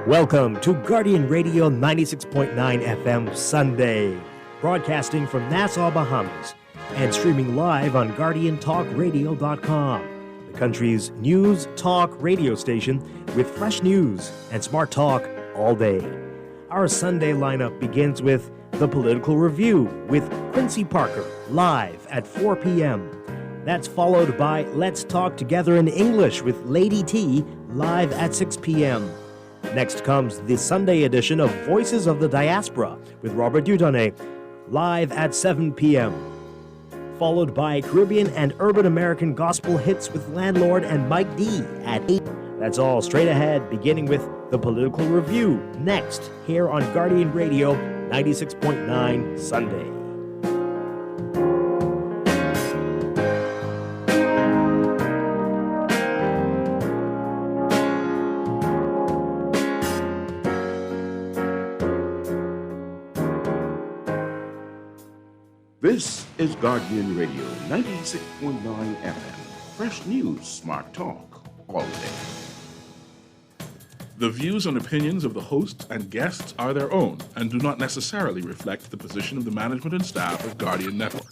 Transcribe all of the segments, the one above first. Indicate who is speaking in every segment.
Speaker 1: Welcome to Guardian Radio 96.9 FM Sunday, broadcasting from Nassau, Bahamas, and streaming live on GuardianTalkRadio.com, the country's news talk radio station with fresh news and smart talk all day. Our Sunday lineup begins with The Political Review with Quincy Parker, live at 4 p.m. That's followed by Let's Talk Together in English with Lady T, live at 6 p.m. Next comes the Sunday edition of Voices of the Diaspora with Robert Dieudonné, live at 7 p.m. Followed by Caribbean and Urban American Gospel Hits with Landlord and Mike D at 8. That's all straight ahead, beginning with The Political Review, next, here on Guardian Radio 96.9 Sunday.
Speaker 2: This is Guardian Radio 96.9 FM. Fresh news, smart talk, all day.
Speaker 3: The views and opinions of the hosts and guests are their own and do not necessarily reflect the position of the management and staff of Guardian Network.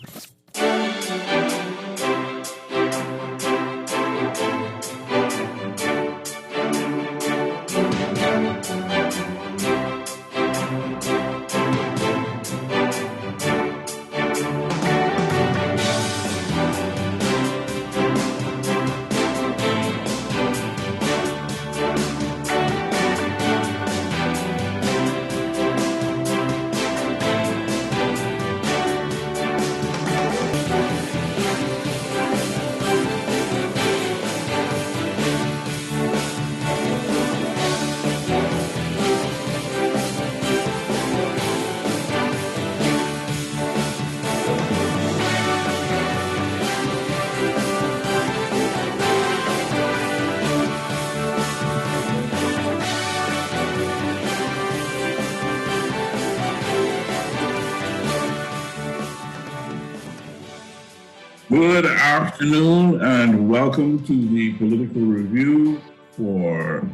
Speaker 4: Good afternoon and welcome to the Political Review for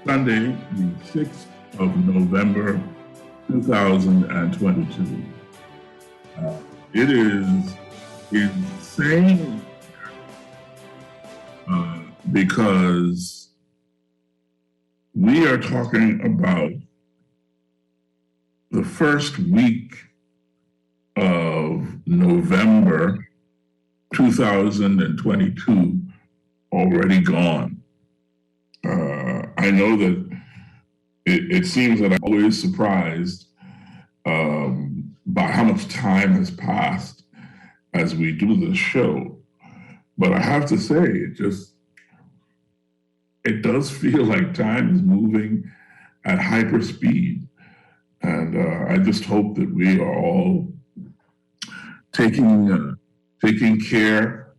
Speaker 4: Sunday, the 6th of November, 2022. It is insane because we are talking about the first week of November 2022 already gone. I know that it seems that I'm always surprised by how much time has passed as we do this show. But I have to say, it does feel like time is moving at hyper speed. And I just hope that we are all taking care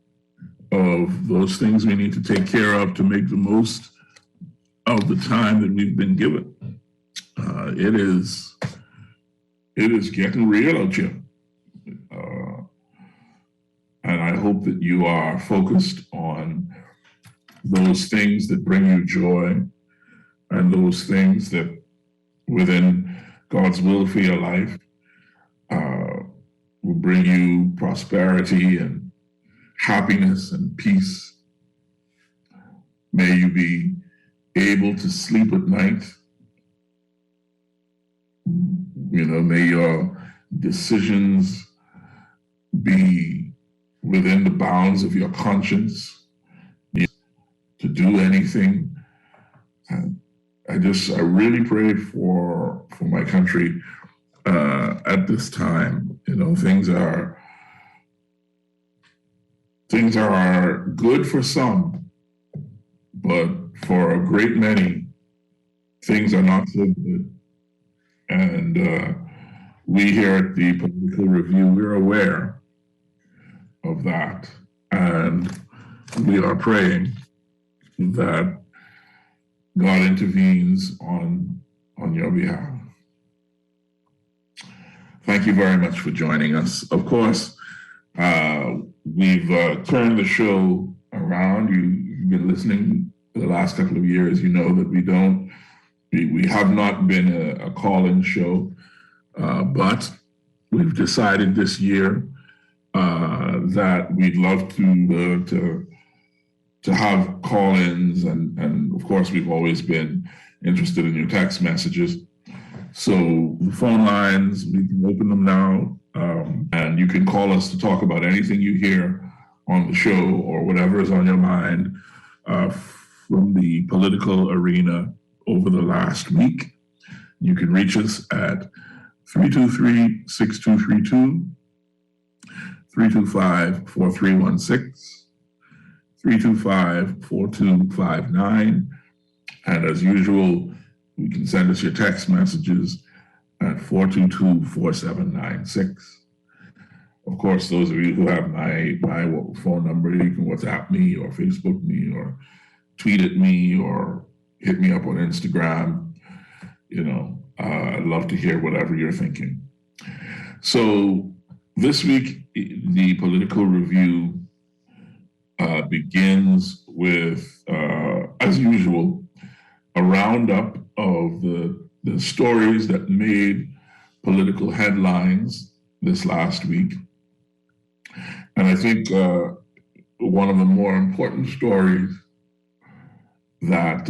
Speaker 4: of those things we need to take care of to make the most of the time that we've been given. It is getting real out here. And I hope that you are focused on those things that bring you joy and those things that within God's will for your life will bring you prosperity and happiness and peace. May you be able to sleep at night. May your decisions be within the bounds of your conscience to do anything. And I really pray for my country at this time. Things are good for some, but for a great many, things are not so good. And we here at the Political Review, we're aware of that. And we are praying that God intervenes on your behalf. Thank you very much for joining us. Of course, we've turned the show around. You've been listening for the last couple of years. You know that we don't we have not been a call-in show, but we've decided this year that we'd love to have call-ins, and of course we've always been interested in your text messages. So the phone lines, we can open them now, and you can call us to talk about anything you hear on the show or whatever is on your mind from the political arena over the last week. You can reach us at 323-6232, 325-4316, 325-4259. And as usual, you can send us your text messages at 422-4796. Of course, those of you who have my phone number, you can WhatsApp me or Facebook me or tweet at me or hit me up on Instagram. I'd love to hear whatever you're thinking. So this week, the political review begins with, as usual, a roundup of the stories that made political headlines this last week. And I think one of the more important stories that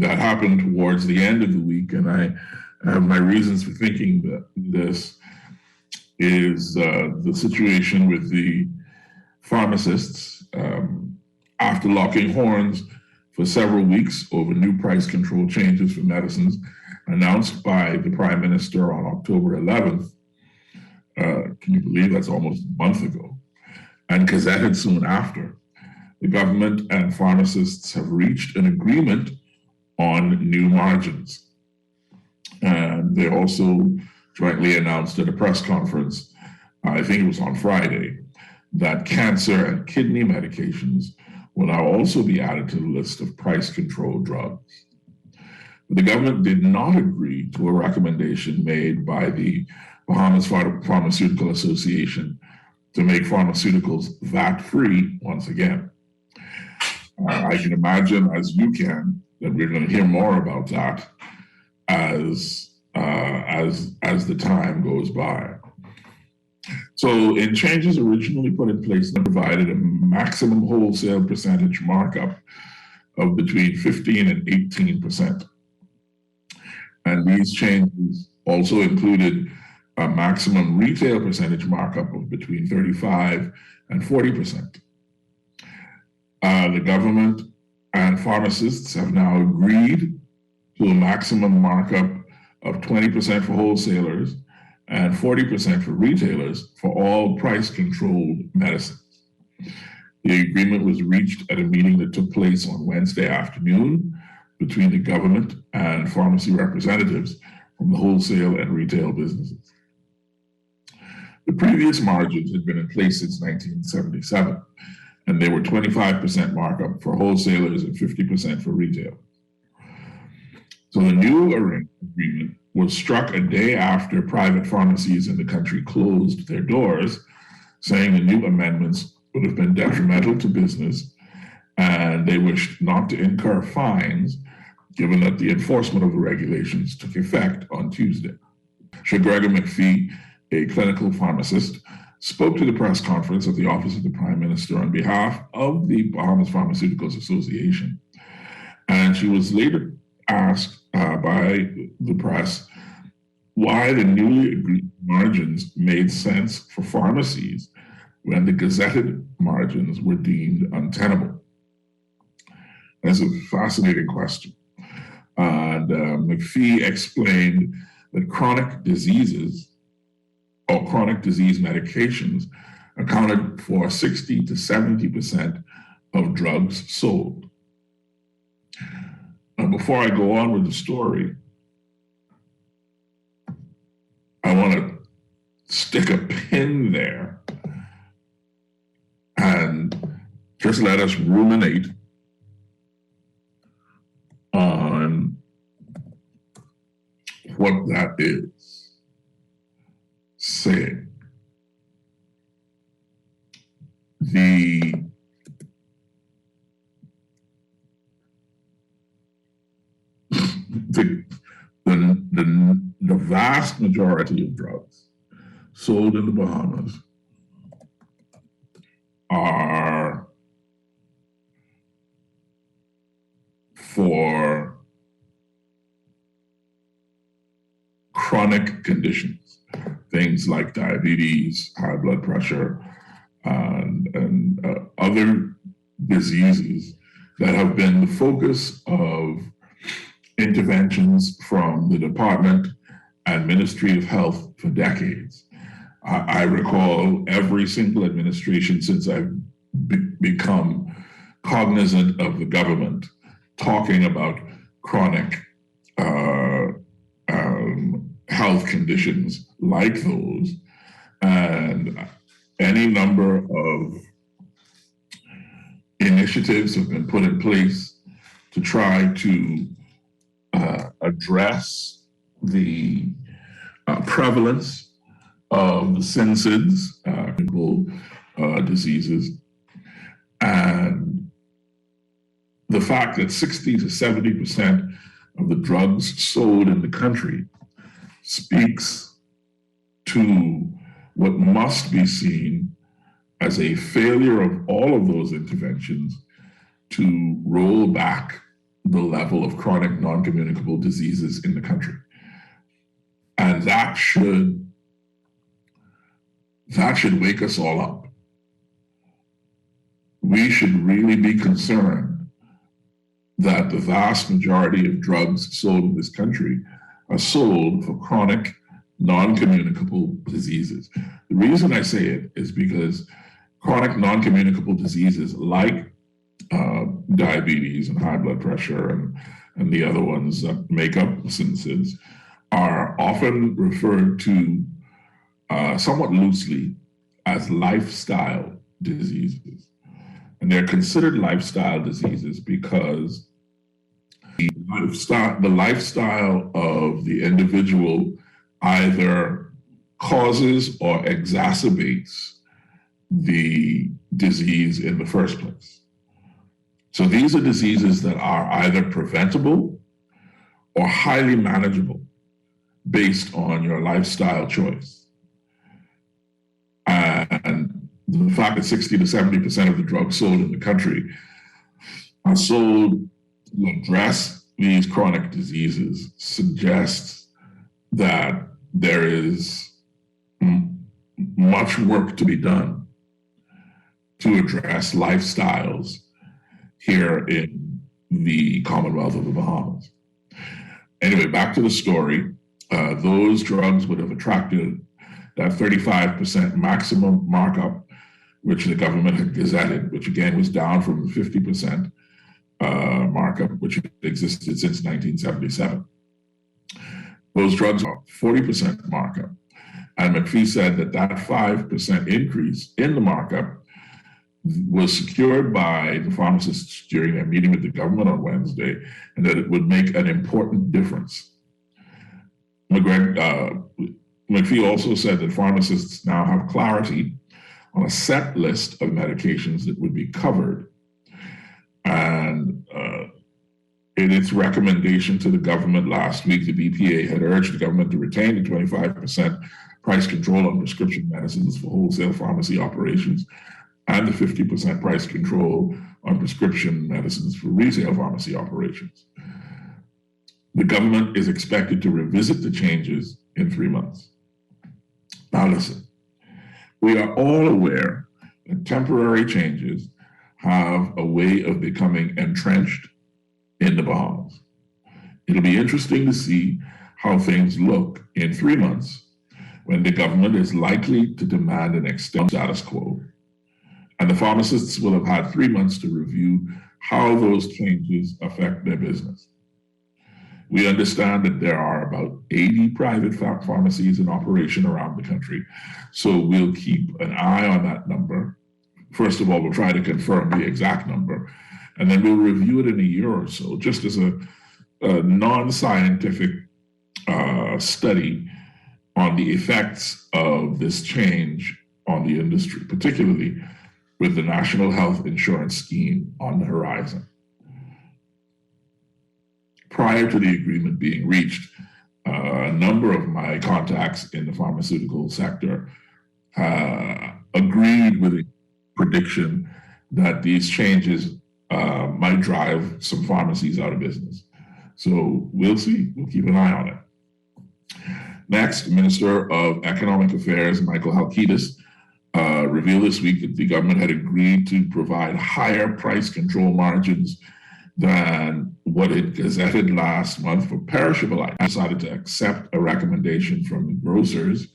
Speaker 4: happened towards the end of the week, and I have my reasons for thinking that this is the situation with the pharmacists after locking horns for several weeks over new price control changes for medicines announced by the Prime Minister on October 11th. Can you believe that's almost a month ago? And gazetted soon after. The government and pharmacists have reached an agreement on new margins. And they also jointly announced at a press conference, I think it was on Friday, that cancer and kidney medications will now also be added to the list of price-controlled drugs. The government did not agree to a recommendation made by the Bahamas Pharmaceutical Association to make pharmaceuticals VAT-free once again. I can imagine, as you can, that we're going to hear more about that as the time goes by. So in changes originally put in place, they provided a maximum wholesale percentage markup of between 15 and 18%. And these changes also included a maximum retail percentage markup of between 35 and 40%. The government and pharmacists have now agreed to a maximum markup of 20% for wholesalers and 40% for retailers for all price-controlled medicines. The agreement was reached at a meeting that took place on Wednesday afternoon between the government and pharmacy representatives from the wholesale and retail businesses. The previous margins had been in place since 1977, and they were 25% markup for wholesalers and 50% for retail. So the new agreement was struck a day after private pharmacies in the country closed their doors, saying the new amendments would have been detrimental to business, and they wished not to incur fines, given that the enforcement of the regulations took effect on Tuesday. Gregor McPhee, a clinical pharmacist, spoke to the press conference at the office of the Prime Minister on behalf of the Bahamas Pharmaceuticals Association, and she was later asked by the press why the newly agreed margins made sense for pharmacies when the gazetted margins were deemed untenable. That's a fascinating question. And McPhee explained that chronic diseases or chronic disease medications accounted for 60 to 70% of drugs sold. Now, before I go on with the story, I want to stick a pin there and just let us ruminate on what that is saying. vast majority of drugs sold in the Bahamas are for chronic conditions, things like diabetes, high blood pressure, and other diseases that have been the focus of interventions from the Department and Ministry of Health for decades. I recall every single administration since I've become cognizant of the government talking about chronic health conditions like those, and any number of initiatives have been put in place to try to address the prevalence of the SINCIDs, diseases, and the fact that 60 to 70% of the drugs sold in the country speaks to what must be seen as a failure of all of those interventions to roll back the level of chronic non-communicable diseases in the country. And that should wake us all up. We should really be concerned that the vast majority of drugs sold in this country are sold for chronic non-communicable diseases. The reason I say it is because chronic non-communicable diseases like diabetes and high blood pressure and the other ones that make up SINCIDs are often referred to somewhat loosely as lifestyle diseases. And they're considered lifestyle diseases because the lifestyle of the individual either causes or exacerbates the disease in the first place. So these are diseases that are either preventable or highly manageable based on your lifestyle choice. And the fact that 60 to 70% of the drugs sold in the country are sold to address these chronic diseases suggests that there is much work to be done to address lifestyles here in the Commonwealth of the Bahamas. Anyway, back to the story. Those drugs would have attracted that 35% maximum markup, which the government had gazetted, which again was down from the 50% markup, which existed since 1977. Those drugs are 40% markup. And McPhee said that 5% increase in the markup was secured by the pharmacists during their meeting with the government on Wednesday, and that it would make an important difference. McPhee also said that pharmacists now have clarity on a set list of medications that would be covered. And in its recommendation to the government last week, the BPA had urged the government to retain the 25% price control on prescription medicines for wholesale pharmacy operations and the 50% price control on prescription medicines for retail pharmacy operations. The government is expected to revisit the changes in 3 months. Now listen, we are all aware that temporary changes have a way of becoming entrenched in the Bahamas. It'll be interesting to see how things look in 3 months when the government is likely to demand an extended status quo. And the pharmacists will have had 3 months to review how those changes affect their business. We understand that there are about 80 private pharmacies in operation around the country. So we'll keep an eye on that number. First of all, we'll try to confirm the exact number, and then we'll review it in a year or so, just as a non-scientific study on the effects of this change on the industry, particularly with the National Health Insurance Scheme on the horizon. Prior to the agreement being reached, A number of my contacts in the pharmaceutical sector agreed with the prediction that these changes might drive some pharmacies out of business. So we'll see. We'll keep an eye on it. Next, Minister of Economic Affairs, Michael Halkitis, revealed this week that the government had agreed to provide higher price control margins than what it gazetted last month for perishable items. Decided to accept a recommendation from the grocers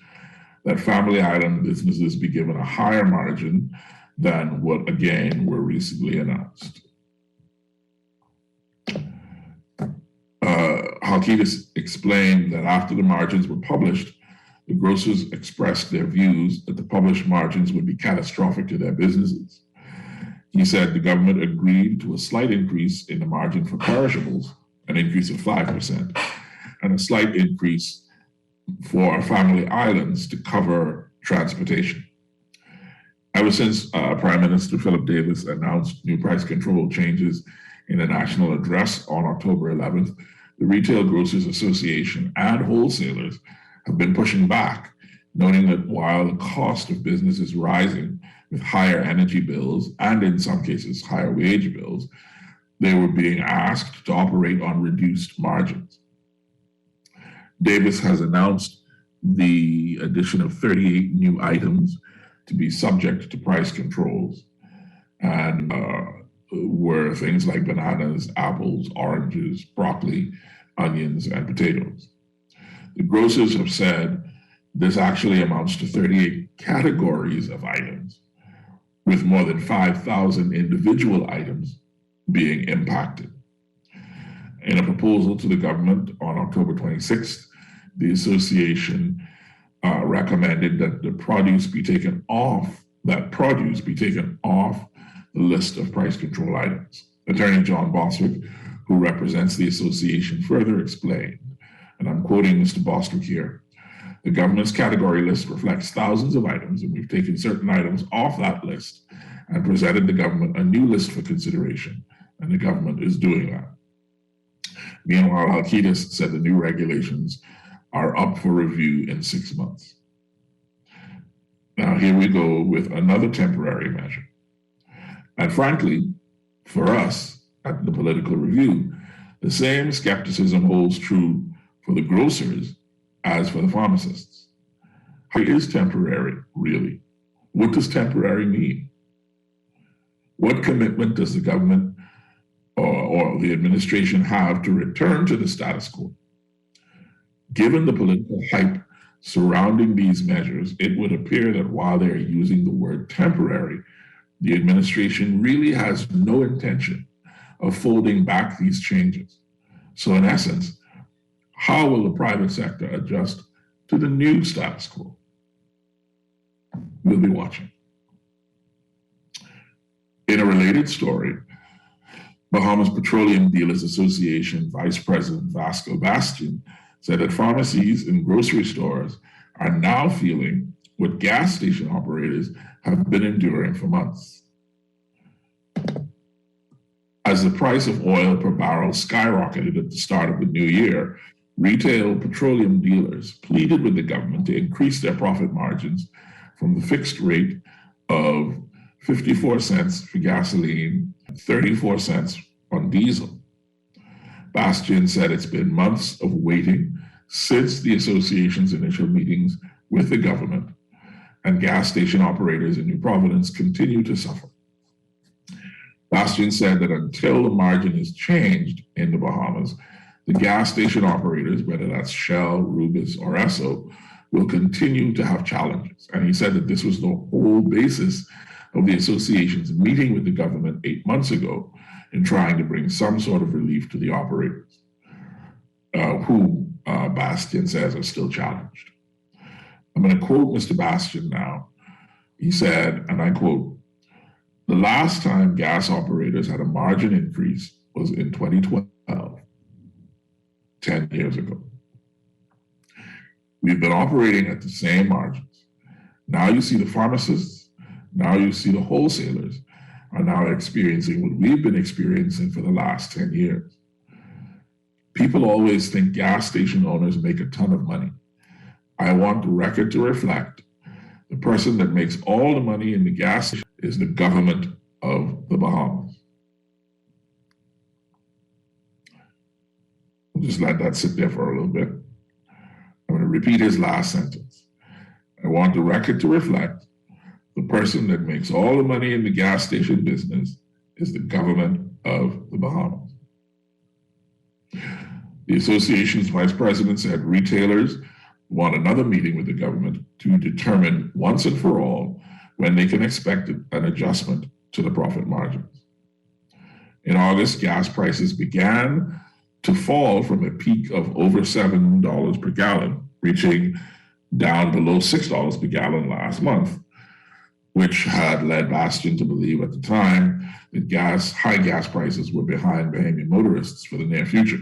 Speaker 4: that family item businesses be given a higher margin than what, again, were recently announced. Halkitis explained that after the margins were published, the grocers expressed their views that the published margins would be catastrophic to their businesses. He said the government agreed to a slight increase in the margin for perishables, an increase of 5%, and a slight increase for family items to cover transportation. Ever since Prime Minister Philip Davis announced new price control changes in a national address on October 11th, the Retail Grocers Association and wholesalers have been pushing back, noting that while the cost of business is rising with higher energy bills and in some cases higher wage bills, they were being asked to operate on reduced margins. Davis has announced the addition of 38 new items to be subject to price controls, and were things like bananas, apples, oranges, broccoli, onions, and potatoes. The grocers have said this actually amounts to 38 categories of items, with more than 5,000 individual items being impacted. In a proposal to the government on October 26th, the association recommended that the produce be taken off the list of price control items. Attorney John Bostwick, who represents the association, further explained, and I'm quoting Mr. Bostwick here, the government's category list reflects thousands of items, and we've taken certain items off that list and presented the government a new list for consideration, and the government is doing that. Meanwhile, Halkitis said the new regulations are up for review in 6 months. Now, here we go with another temporary measure. And frankly, for us at the Political Review, the same skepticism holds true for the grocers as for the pharmacists. How is temporary, really? What does temporary mean? What commitment does the government or the administration have to return to the status quo? Given the political hype surrounding these measures, it would appear that while they are using the word temporary, the administration really has no intention of folding back these changes. So in essence, how will the private sector adjust to the new status quo? We'll be watching. In a related story, Bahamas Petroleum Dealers Association Vice President Vasco Bastian said that pharmacies and grocery stores are now feeling what gas station operators have been enduring for months. As the price of oil per barrel skyrocketed at the start of the new year, retail petroleum dealers pleaded with the government to increase their profit margins from the fixed rate of 54 cents for gasoline, 34 cents on diesel. Bastian said it's been months of waiting since the association's initial meetings with the government, and gas station operators in New Providence continue to suffer. Bastian said that until the margin is changed in the Bahamas, the gas station operators, whether that's Shell, Rubis, or Esso, will continue to have challenges. And he said that this was the whole basis of the association's meeting with the government 8 months ago in trying to bring some sort of relief to the operators, who Bastian says are still challenged. I'm going to quote Mr. Bastian now. He said, and I quote, "The last time gas operators had a margin increase was in 2012, 10 years ago. We've been operating at the same margins. Now you see the pharmacists, now you see the wholesalers are now experiencing what we've been experiencing for the last 10 years. People always think gas station owners make a ton of money. I want the record to reflect the person that makes all the money in the gas station is the government of the Bahamas. We'll just let that sit there for a little bit. I'm going to repeat his last sentence. I want the record to reflect the person that makes all the money in the gas station business is the government of the Bahamas. The association's vice president said retailers want another meeting with the government to determine once and for all when they can expect an adjustment to the profit margins. In August, gas prices began to fall from a peak of over $7 per gallon, reaching down below $6 per gallon last month, which had led Bastian to believe at the time that high gas prices were behind Bahamian motorists for the near future.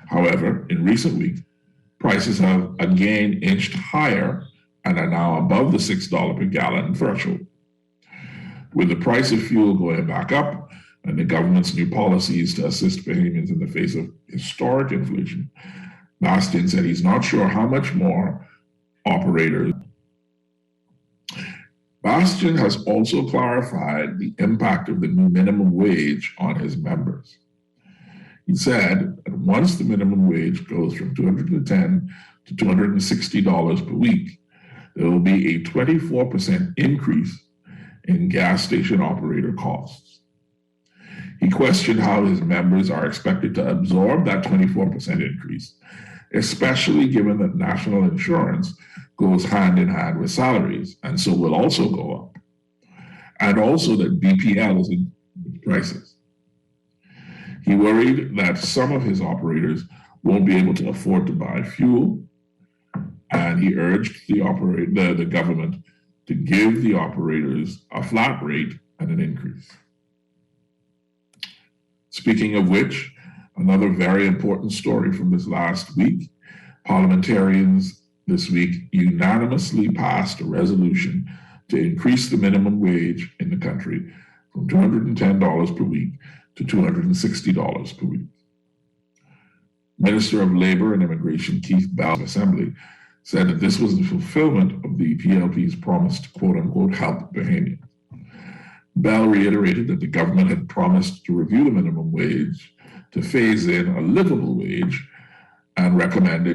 Speaker 4: However, in recent weeks, prices have again inched higher and are now above the $6 per gallon threshold. With the price of fuel going back up and the government's new policies to assist Bahamians in the face of historic inflation, Bastian said he's not sure how much more operators. Bastian has also clarified the impact of the new minimum wage on his members. He said that once the minimum wage goes from $210 to $260 per week, there will be a 24% increase in gas station operator costs. He questioned how his members are expected to absorb that 24% increase, especially given that national insurance goes hand in hand with salaries and so will also go up, and also that BPL is in prices. He worried that some of his operators won't be able to afford to buy fuel, and he urged the government to give the operators a flat rate and an increase. Speaking of which, another very important story from this last week, parliamentarians this week unanimously passed a resolution to increase the minimum wage in the country from $210 per week to $260 per week. Minister of Labor and Immigration Keith Bell of Assembly said that this was the fulfillment of the PLP's promise to quote-unquote help Bahamians. Bell reiterated that the government had promised to review the minimum wage to phase in a livable wage and recommend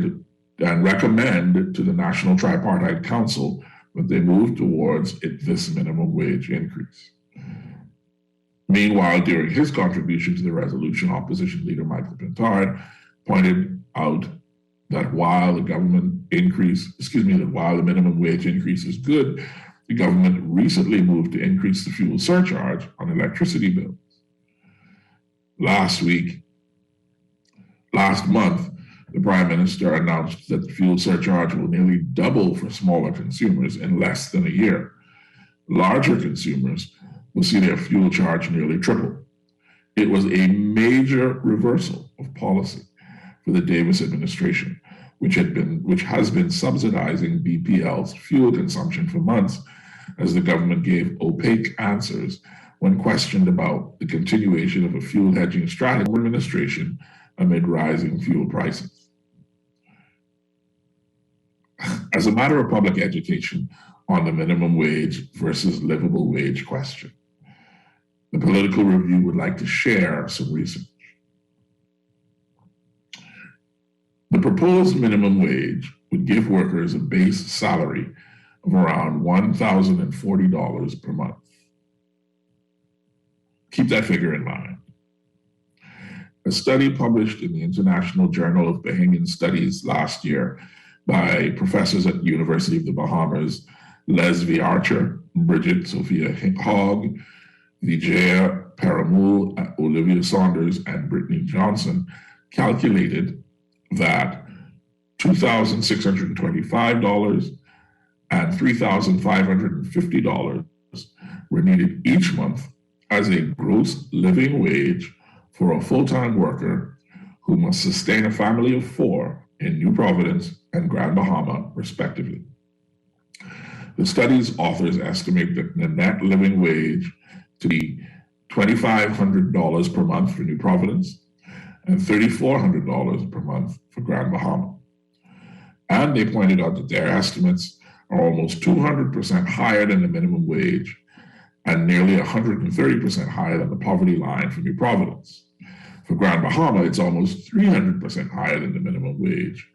Speaker 4: to the National Tripartite Council that they move towards this minimum wage increase. Meanwhile, during his contribution to the resolution, opposition leader Michael Pintard pointed out that while the minimum wage increase is good, the government recently moved to increase the fuel surcharge on electricity bills. Last month, the Prime Minister announced that the fuel surcharge will nearly double for smaller consumers in less than a year. Larger consumers will see their fuel charge nearly triple. It was a major reversal of policy for the Davis administration, which has been subsidizing BPL's fuel consumption for months as the government gave opaque answers when questioned about the continuation of a fuel hedging strategy administration amid rising fuel prices. As a matter of public education on the minimum wage versus livable wage question, the Political Review would like to share some research. The proposed minimum wage would give workers a base salary of around $1,040 per month. Keep that figure in mind. A study published in the International Journal of Bahamian Studies last year by professors at the University of the Bahamas, Leslie Archer, Bridget Sophia Hogg, Vijaya Paramul, Olivia Saunders, and Brittany Johnson calculated that $2,625 and $3,550 were needed each month as a gross living wage for a full-time worker who must sustain a family of 4 in New Providence and Grand Bahama, respectively. The study's authors estimate that the net living wage to be $2,500 per month for New Providence and $3,400 per month for Grand Bahama. And they pointed out that their estimates are almost 200% higher than the minimum wage and nearly 130% higher than the poverty line for New Providence. For Grand Bahama, it's almost 300% higher than the minimum wage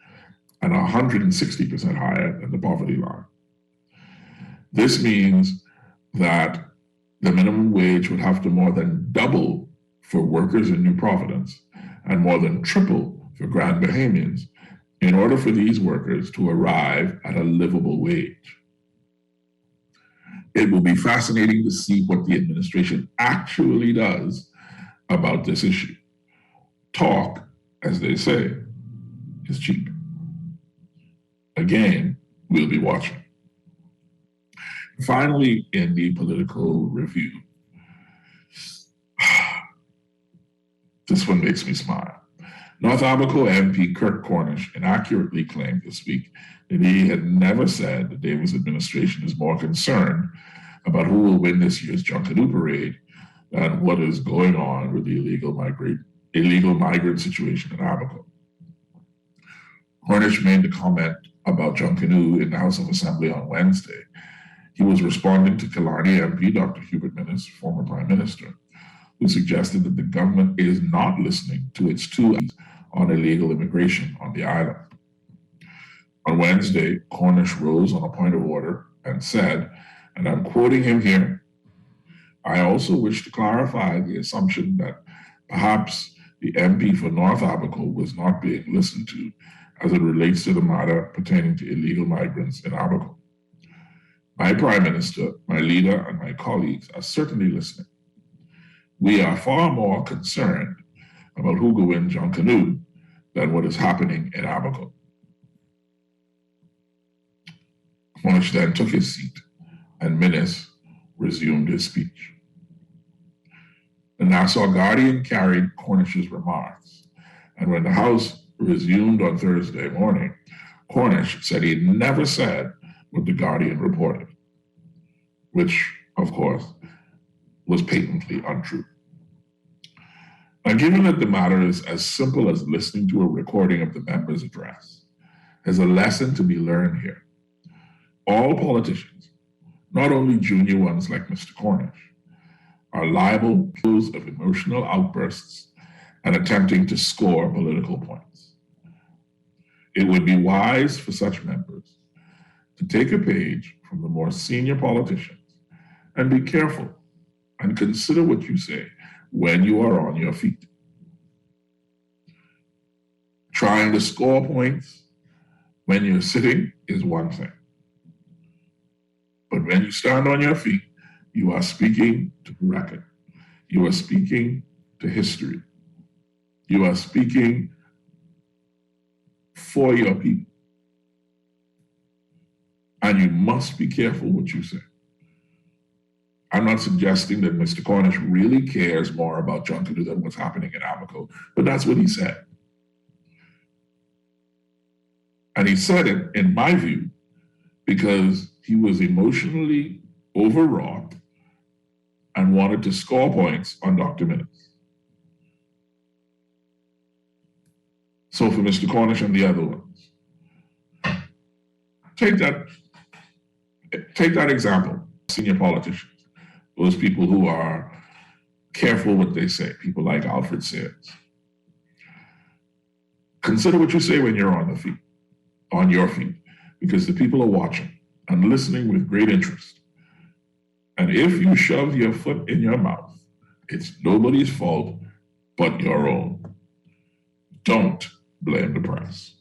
Speaker 4: and 160% higher than the poverty line. This means that the minimum wage would have to more than double for workers in New Providence and more than triple for Grand Bahamians in order for these workers to arrive at a livable wage. It will be fascinating to see what the administration actually does about this issue. Talk, as they say, is cheap. Again, we'll be watching. Finally, in the political review, this one makes me smile. North Abaco MP Kirk Cornish inaccurately claimed this week that he had never said the Davis administration is more concerned about who will win this year's Junkanoo Parade than what is going on with the illegal migrant situation in Abaco. Cornish made the comment about Junkanoo in the House of Assembly on Wednesday. He was responding to Killarney MP Dr. Hubert Minnis, former Prime Minister, who suggested that the government is not listening to its two on illegal immigration on the island. On Wednesday, Cornish rose on a point of order and said, and I'm quoting him here, I also wish to clarify the assumption that perhaps the MP for North Abaco was not being listened to as it relates to the matter pertaining to illegal migrants in Abaco. My Prime Minister, my leader, and my colleagues are certainly listening. We are far more concerned about who will win Junkanoo than what is happening in Abaco. Cornish then took his seat, and Minnis resumed his speech. The Nassau Guardian carried Cornish's remarks, and when the House resumed on Thursday morning, Cornish said he never said what the Guardian reported, which, of course, was patently untrue. Now, given that the matter is as simple as listening to a recording of the member's address, there's a lesson to be learned here. All politicians, not only junior ones like Mr. Cornish, are liable to those of emotional outbursts and attempting to score political points. It would be wise for such members to take a page from the more senior politicians and be careful and consider what you say when you are on your feet. Trying to score points when you're sitting is one thing. But when you stand on your feet, you are speaking to the record. You are speaking to history. You are speaking for your people. And you must be careful what you say. I'm not suggesting that Mr. Cornish really cares more about Junkanoo than what's happening in Abaco, but that's what he said. And he said it, in my view, because he was emotionally overwrought and wanted to score points on Dr. Minnis. So for Mr. Cornish and the other ones, take that example, senior politicians, those people who are careful what they say, people like Alfred Sayers. Consider what you say when you're on your feet, because the people are watching and listening with great interest. And if you shove your foot in your mouth, it's nobody's fault but your own. Don't blame the press.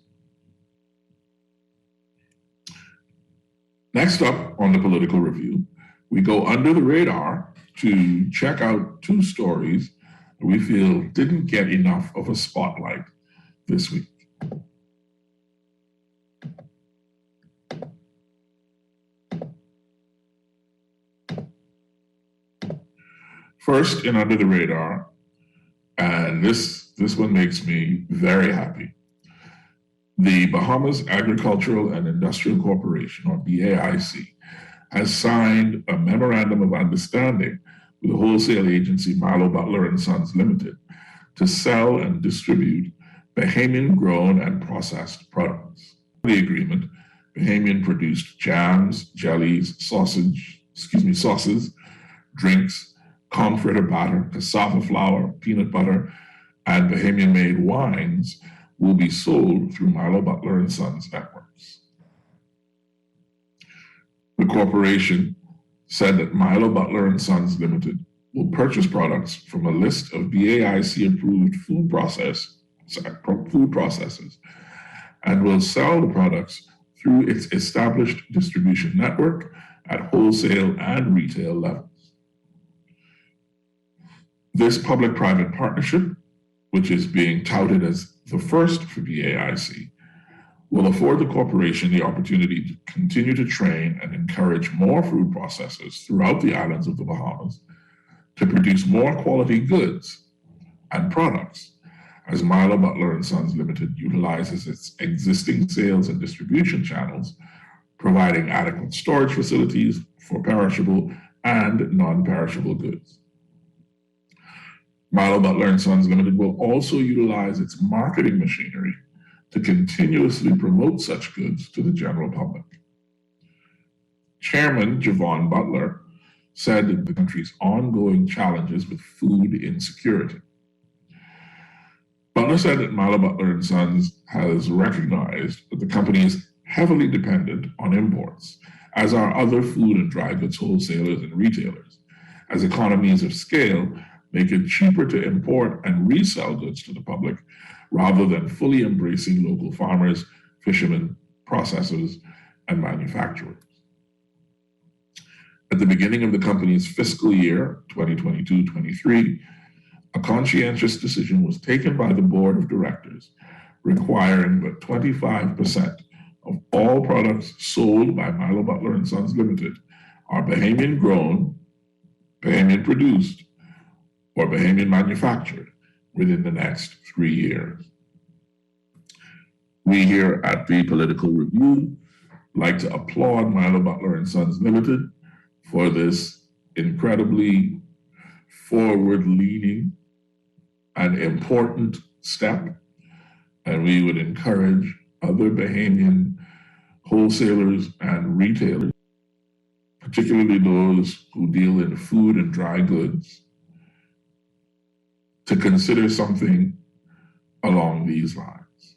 Speaker 4: Next up on the political review, we go under the radar to check out two stories that we feel didn't get enough of a spotlight this week. First, in Under the Radar, and this one makes me very happy. The Bahamas Agricultural and Industrial Corporation, or BAIC, has signed a memorandum of understanding with the wholesale agency Milo Butler and Sons Limited to sell and distribute Bahamian-grown and processed products. The agreement, Bahamian produced jams, jellies, sauces, drinks, confritter batter, cassava flour, peanut butter, and Bahamian-made wines will be sold through Milo Butler and Sons networks. The corporation said that Milo Butler and Sons Limited will purchase products from a list of BAIC-approved food processors and will sell the products through its established distribution network at wholesale and retail levels. This public-private partnership, which is being touted as the first for BAIC, will afford the corporation the opportunity to continue to train and encourage more food processors throughout the islands of the Bahamas to produce more quality goods and products, as Milo Butler and Sons Limited utilizes its existing sales and distribution channels, providing adequate storage facilities for perishable and non-perishable goods. Milo Butler and Sons Limited will also utilize its marketing machinery to continuously promote such goods to the general public. Chairman Javon Butler said that the country's ongoing challenges with food insecurity. Butler said that Milo Butler and Sons has recognized that the company is heavily dependent on imports, as are other food and dry goods wholesalers and retailers, as economies of scale make it cheaper to import and resell goods to the public rather than fully embracing local farmers, fishermen, processors, and manufacturers. At the beginning of the company's fiscal year, 2022-23, a conscientious decision was taken by the board of directors requiring that 25% of all products sold by Milo Butler and Sons Limited are Bahamian grown, Bahamian produced, or Bahamian manufactured within the next 3 years. We here at the Political Review like to applaud Milo Butler and Sons Limited for this incredibly forward-leaning and important step, and we would encourage other Bahamian wholesalers and retailers, particularly those who deal in food and dry goods, to consider something along these lines.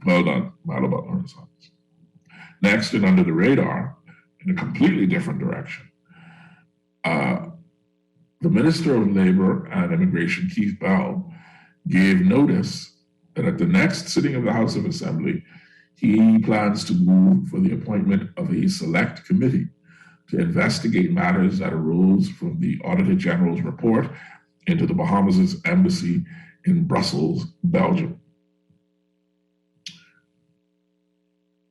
Speaker 4: Well done, Milo Butler and Sons. Next, and under the radar, in a completely different direction, the Minister of Labor and Immigration, Keith Bell, gave notice that at the next sitting of the House of Assembly, he plans to move for the appointment of a select committee to investigate matters that arose from the Auditor General's report into the Bahamas' embassy in Brussels, Belgium.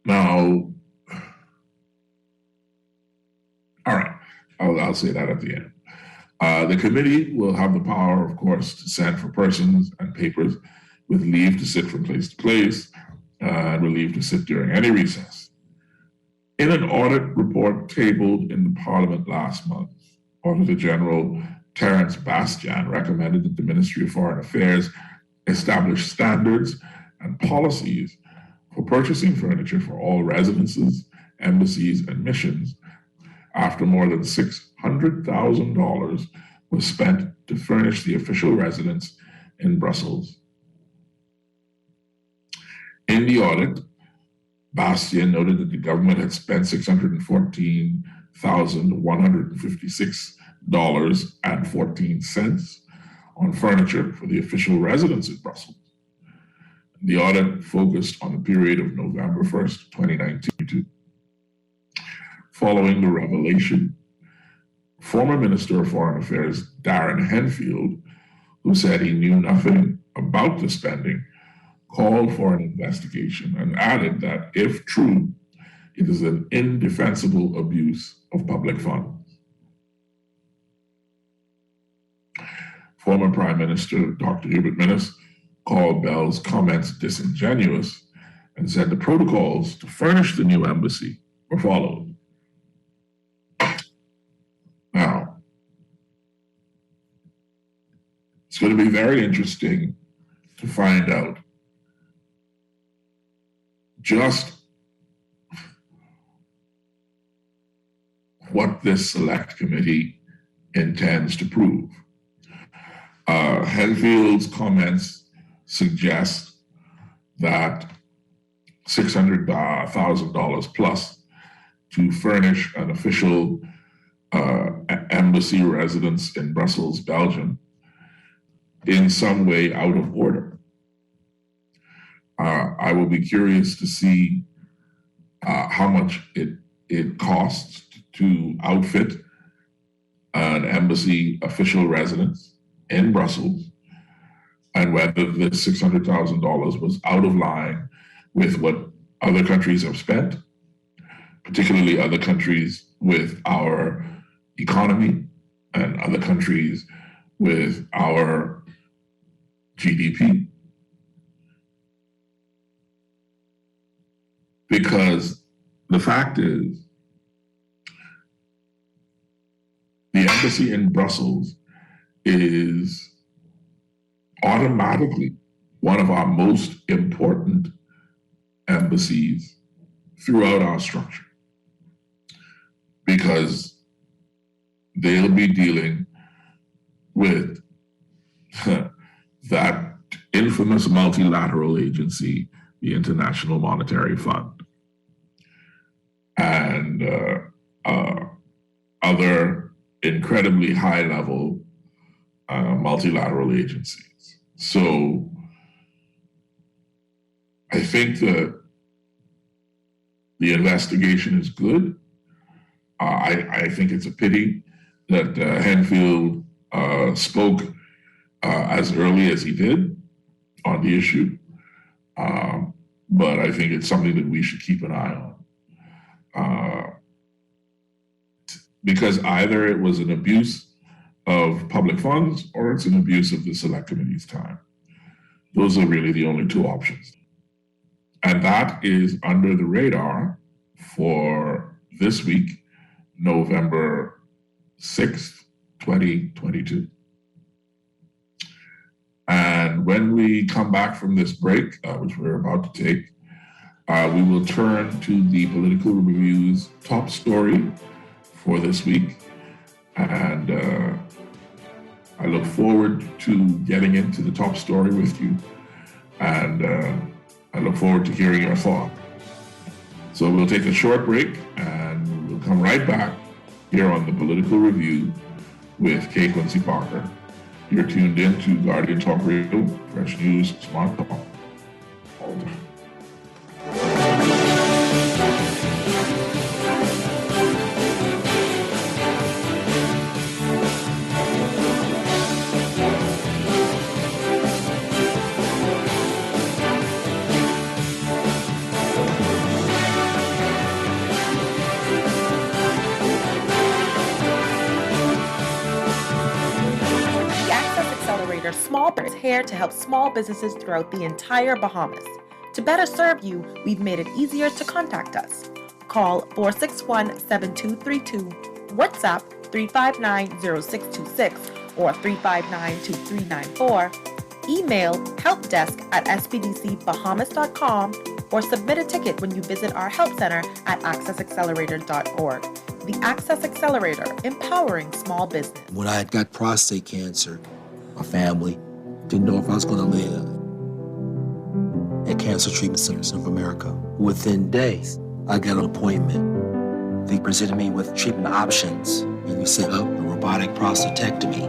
Speaker 4: Now, all right, I'll say that at the end. The committee will have the power, of course, to send for persons and papers with leave to sit from place to place and with leave to sit during any recess. In an audit report tabled in the Parliament last month, Auditor General Terence Bastian recommended that the Ministry of Foreign Affairs establish standards and policies for purchasing furniture for all residences, embassies, and missions after more than $600,000 was spent to furnish the official residence in Brussels. In the audit, Bastian noted that the government had spent $614,156.14 on furniture for the official residence in Brussels. The audit focused on the period of November 1st, 2019. Following the revelation, former Minister of Foreign Affairs Darren Henfield, who said he knew nothing about the spending, called for an investigation and added that, if true, it is an indefensible abuse of public funds. Former Prime Minister Dr. Hubert Minnis called Bell's comments disingenuous and said the protocols to furnish the new embassy were followed. Now, It's going to be very interesting to find out just what this select committee intends to prove. Henfield's comments suggest that $600,000 plus to furnish an official embassy residence in Brussels, Belgium, in some way out of order. I will be curious to see how much it costs to outfit an embassy official residence in Brussels, and whether the $600,000 was out of line with what other countries have spent, particularly other countries with our economy and other countries with our GDP. Because the fact is, the embassy in Brussels is automatically one of our most important embassies throughout our structure, because they'll be dealing with that infamous multilateral agency, the International Monetary Fund, and other incredibly high-level multilateral agencies. So I think that the investigation is good. I think it's a pity that Henfield spoke as early as he did on the issue, but I think it's something that we should keep an eye on. Because either it was an abuse of public funds or it's an abuse of the select committee's time. Those are really the only two options. And that is under the radar for this week, November 6th, 2022. And when we come back from this break, which we're about to take, we will turn to the Political Review's top story for this week. And I look forward to getting into the top story with you. And I look forward to hearing your thought. So we'll take a short break and we'll come right back here on the Political Review with K. Quincy Parker. You're tuned in to Guardian Talk Radio, Fresh News, Smart Talk. All the time.
Speaker 5: Small is here to help small businesses throughout the entire Bahamas. To better serve you, we've made it easier to contact us. Call 461-7232, WhatsApp 359-0626 or 359-2394, email helpdesk@spdcbahamas.com, or submit a ticket when you visit our help center at accessaccelerator.org. The Access Accelerator, empowering small business.
Speaker 6: When I got prostate cancer, my family didn't know if I was going to live. At Cancer Treatment Centers of America, within days, I got an appointment. They presented me with treatment options, and we set up a robotic prostatectomy.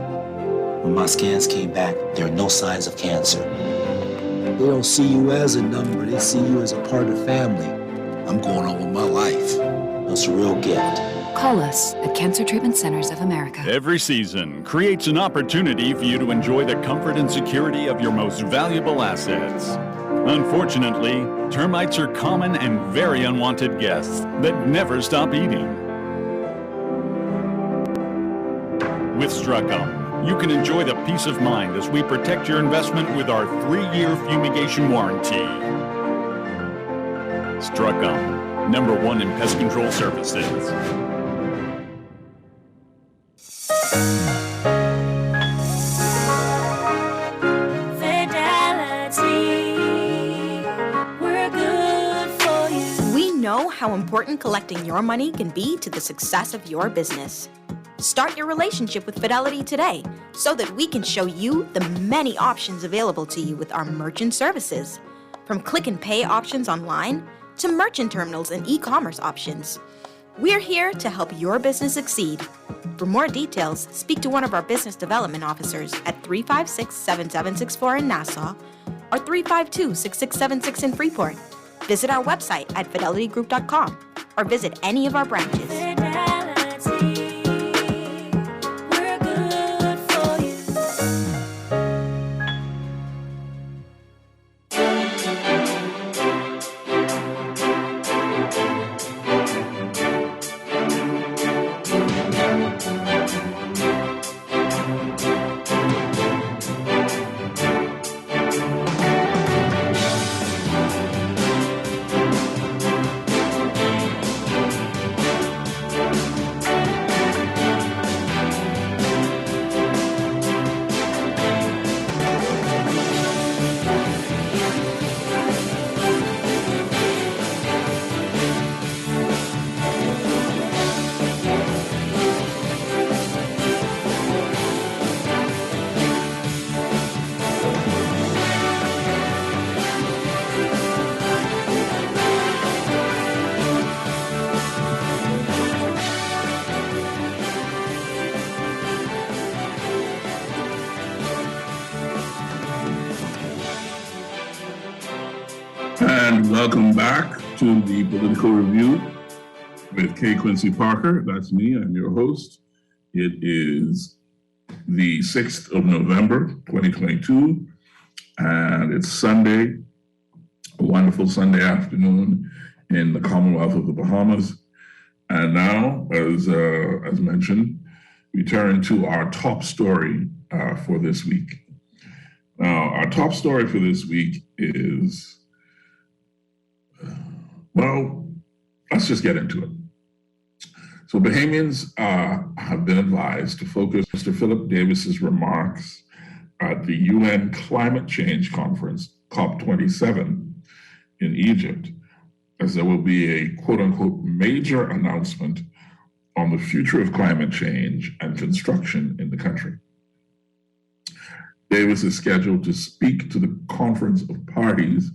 Speaker 6: When my scans came back, there are no signs of cancer. They don't see you as a number, they see you as a part of the family. I'm going on with my life. It's a real gift.
Speaker 7: Call us at Cancer Treatment Centers of America.
Speaker 8: Every season creates an opportunity for you to enjoy the comfort and security of your most valuable assets. Unfortunately, termites are common and very unwanted guests that never stop eating. With Struckum, you can enjoy the peace of mind as we protect your investment with our 3-year fumigation warranty. Struckum, #1 in pest control services.
Speaker 9: how important collecting your money can be to the success of your business? Start your relationship with Fidelity today so that we can show you the many options available to you with our merchant services. From click and pay options online to merchant terminals and e-commerce options. We're here to help your business succeed. For more details, speak to one of our business development officers at 356-7764 in Nassau or 352-6676 in Freeport. Visit our website at fidelitygroup.com or visit any of our branches.
Speaker 4: And welcome back to the Political Review with Quincy Parker. That's me. I'm your host. It is the 6th of November, 2022, and it's Sunday, a wonderful Sunday afternoon in the Commonwealth of the Bahamas. And now, as mentioned, we turn to our top story for this week. Now, our top story for this week is, well, let's just get into it. So Bahamians have been advised to focus Mr. Philip Davis's remarks at the UN Climate Change Conference, COP27, in Egypt, as there will be a quote-unquote major announcement on the future of climate change and construction in the country. Davis is scheduled to speak to the Conference of Parties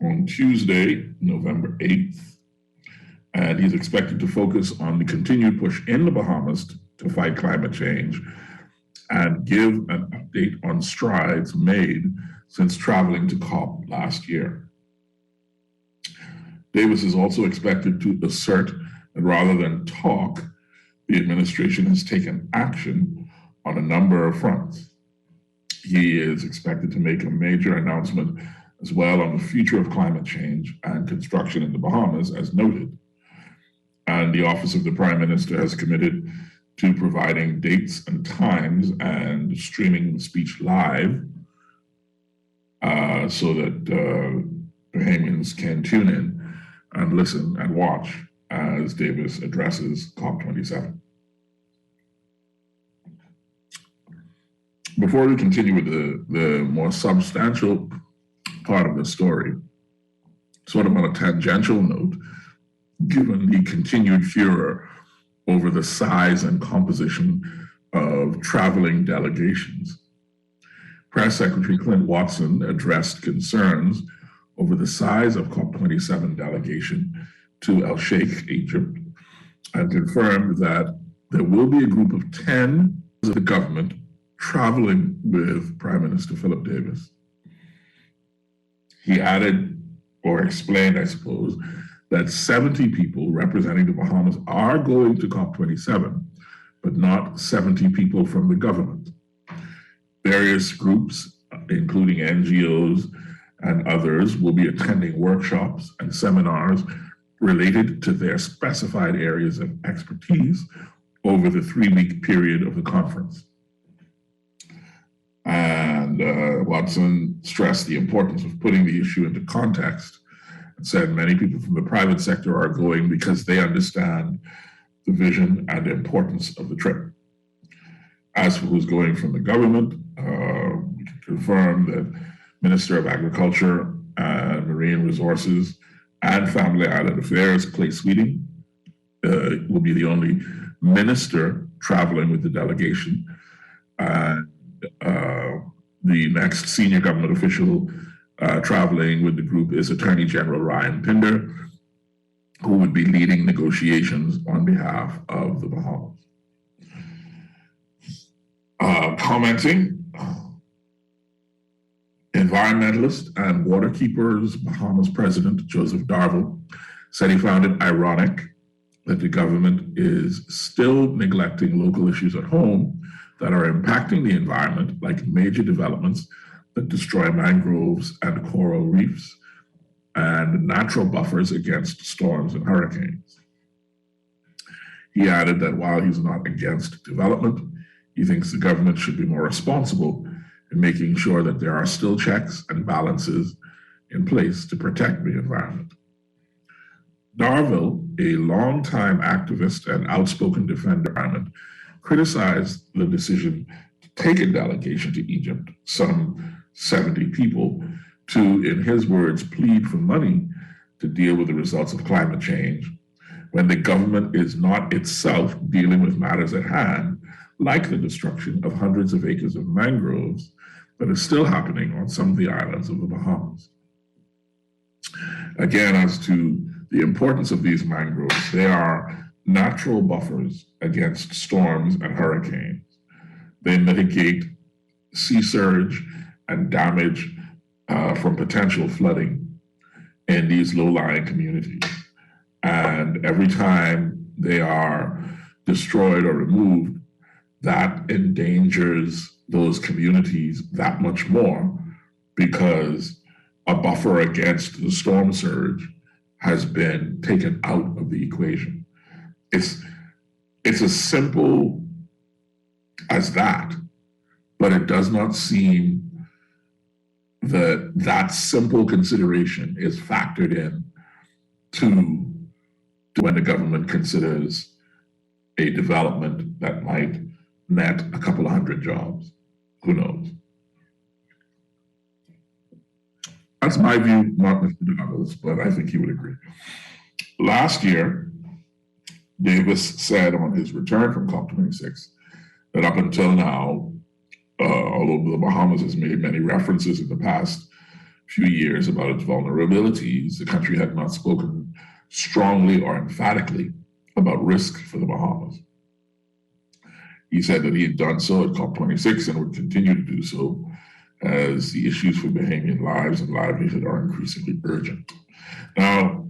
Speaker 4: on Tuesday, November 8th, and he's expected to focus on the continued push in the Bahamas to fight climate change and give an update on strides made since traveling to COP last year. Davis is also expected to assert that rather than talk, the administration has taken action on a number of fronts. He is expected to make a major announcement as well on the future of climate change and construction in the Bahamas, as noted. And the Office of the Prime Minister has committed to providing dates and times and streaming the speech live so that Bahamians can tune in and listen and watch as Davis addresses COP27. Before we continue with the more substantial part of the story, sort of on a tangential note, given the continued furor over the size and composition of traveling delegations, Press Secretary Clint Watson addressed concerns over the size of COP27 delegation to El Sheikh, Egypt, and confirmed that there will be a group of 10 of the government traveling with Prime Minister Philip Davis. He added, or explained, I suppose, that 70 people representing the Bahamas are going to COP27, but not 70 people from the government. Various groups, including NGOs and others, will be attending workshops and seminars related to their specified areas of expertise over the 3-week period of the conference. And Watson stressed the importance of putting the issue into context and said many people from the private sector are going because they understand the vision and importance of the trip. As for who's going from the government, we can confirm that Minister of Agriculture and Marine Resources, and Family Island Affairs, Clay Sweeting, will be the only minister traveling with the delegation. And the next senior government official traveling with the group is Attorney General Ryan Pinder, who would be leading negotiations on behalf of the Bahamas. Commenting, environmentalist and Waterkeepers Bahamas President Joseph Darville said he found it ironic that the government is still neglecting local issues at home that are impacting the environment, like major developments that destroy mangroves and coral reefs and natural buffers against storms and hurricanes. He added that while he's not against development, he thinks the government should be more responsible in making sure that there are still checks and balances in place to protect the environment. Darville, a longtime activist and outspoken defender of the environment, criticized the decision to take a delegation to Egypt, some 70 people, to, in his words, plead for money to deal with the results of climate change, when the government is not itself dealing with matters at hand, like the destruction of hundreds of acres of mangroves that is still happening on some of the islands of the Bahamas. Again, as to the importance of these mangroves, they are natural buffers against storms and hurricanes. They mitigate sea surge and damage from potential flooding in these low-lying communities. And every time they are destroyed or removed, that endangers those communities that much more, because a buffer against the storm surge has been taken out of the equation. It's as simple as that, but it does not seem that that simple consideration is factored in to when the government considers a development that might net a couple of hundred jobs. Who knows? That's my view, not Mr. Darville's, but I think he would agree. Last year, Davis said on his return from COP26 that up until now, although the Bahamas has made many references in the past few years about its vulnerabilities, the country had not spoken strongly or emphatically about risk for the Bahamas. He said that he had done so at COP26 and would continue to do so as the issues for Bahamian lives and livelihood are increasingly urgent. Now,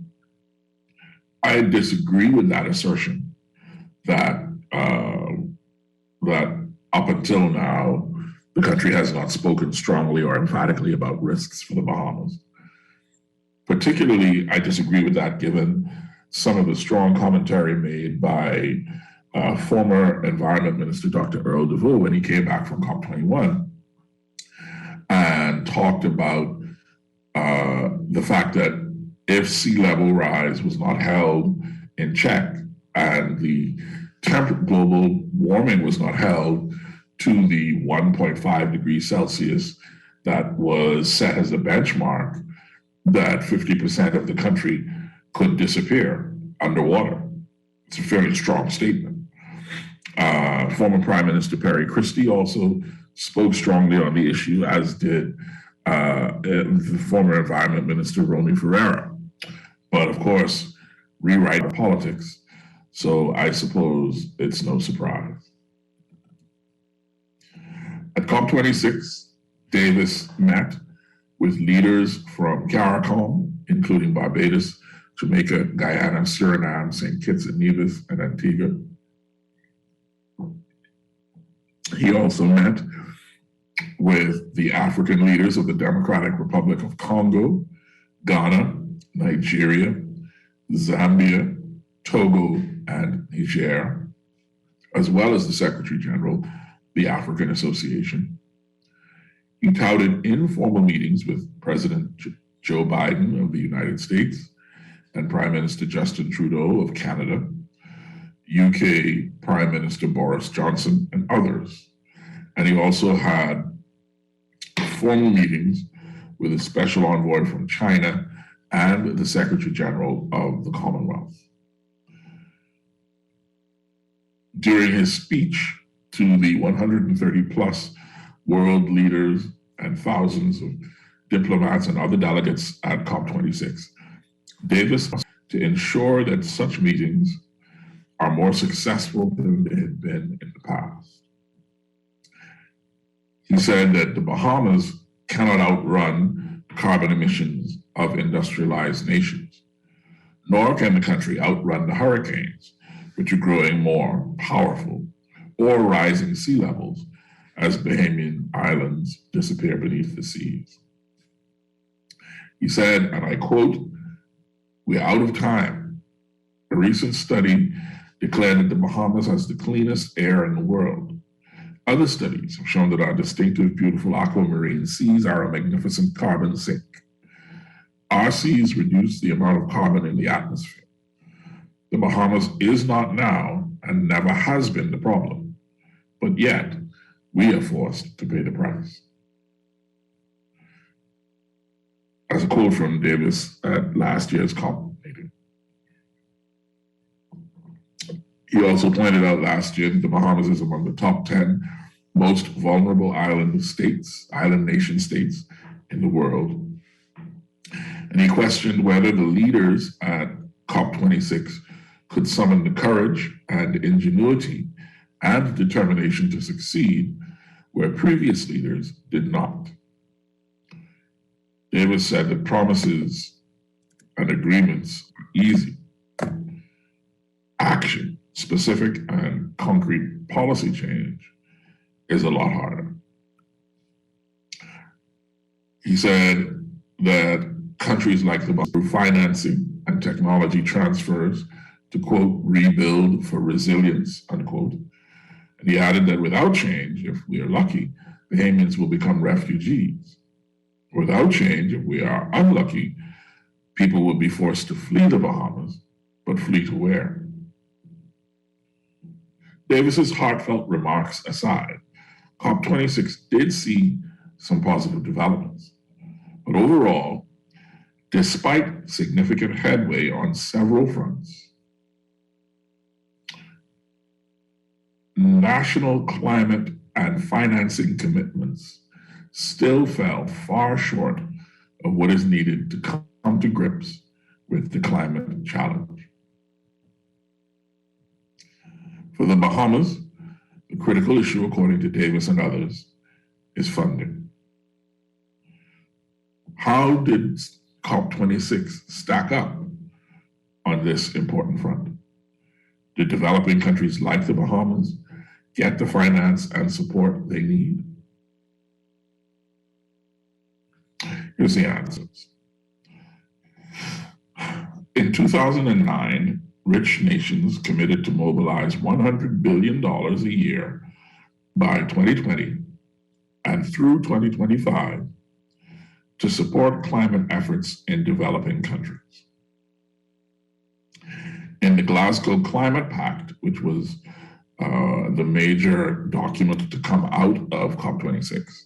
Speaker 4: I disagree with that assertion that that up until now, the country has not spoken strongly or emphatically about risks for the Bahamas. Particularly, I disagree with that given some of the strong commentary made by former Environment Minister Dr. Earl DeVoe when he came back from COP21 and talked about the fact that if sea level rise was not held in check and the global warming was not held to the 1.5 degrees Celsius that was set as a benchmark, that 50% of the country could disappear underwater. It's a fairly strong statement. Former Prime Minister Perry Christie also spoke strongly on the issue, as did the former Environment Minister Romy Ferreira. But of course, rewrite politics, so I suppose it's no surprise. At COP26, Davis met with leaders from CARICOM, including Barbados, Jamaica, Guyana, Suriname, St. Kitts and Nevis, and Antigua. He also met with the African leaders of the Democratic Republic of Congo, Ghana, Nigeria, Zambia, Togo, and Niger, as well as the Secretary General, the African Association. He touted informal meetings with President Joe Biden of the United States and Prime Minister Justin Trudeau of Canada, UK Prime Minister Boris Johnson, and others. And he also had formal meetings with a special envoy from China and the Secretary General of the Commonwealth. During his speech to the 130 plus world leaders and thousands of diplomats and other delegates at COP26, Davis to ensure that such meetings are more successful than they had been in the past. He said that the Bahamas cannot outrun carbon emissions of industrialized nations, nor can the country outrun the hurricanes, which are growing more powerful, or rising sea levels as Bahamian islands disappear beneath the seas. He said, and I quote, "We're out of time. A recent study declared that the Bahamas has the cleanest air in the world. Other studies have shown that our distinctive, beautiful aquamarine seas are a magnificent carbon sink. Our seas reduce the amount of carbon in the atmosphere. The Bahamas is not now and never has been the problem, but yet we are forced to pay the price." As a quote from Davis at last year's COP meeting. He also pointed out last year that the Bahamas is among the top 10 most vulnerable island nation states in the world. And he questioned whether the leaders at COP26 could summon the courage and ingenuity and determination to succeed where previous leaders did not. Davis said that promises and agreements are easy. Action, specific and concrete policy change is a lot harder. He said that countries like the Bahamas, through financing and technology transfers to, quote, rebuild for resilience, unquote. And he added that without change, if we are lucky, Bahamians will become refugees. Without change, if we are unlucky, people will be forced to flee the Bahamas, but flee to where? Davis's heartfelt remarks aside, COP26 did see some positive developments. But overall, despite significant headway on several fronts, national climate and financing commitments still fell far short of what is needed to come to grips with the climate challenge. For the Bahamas, the critical issue, according to Davis and others, is funding. How did COP26 stack up on this important front? Did developing countries like the Bahamas get the finance and support they need? Here's the answers. In 2009, rich nations committed to mobilize $100 billion a year by 2020 and through 2025 to support climate efforts in developing countries. In the Glasgow Climate Pact, which was the major document to come out of COP26,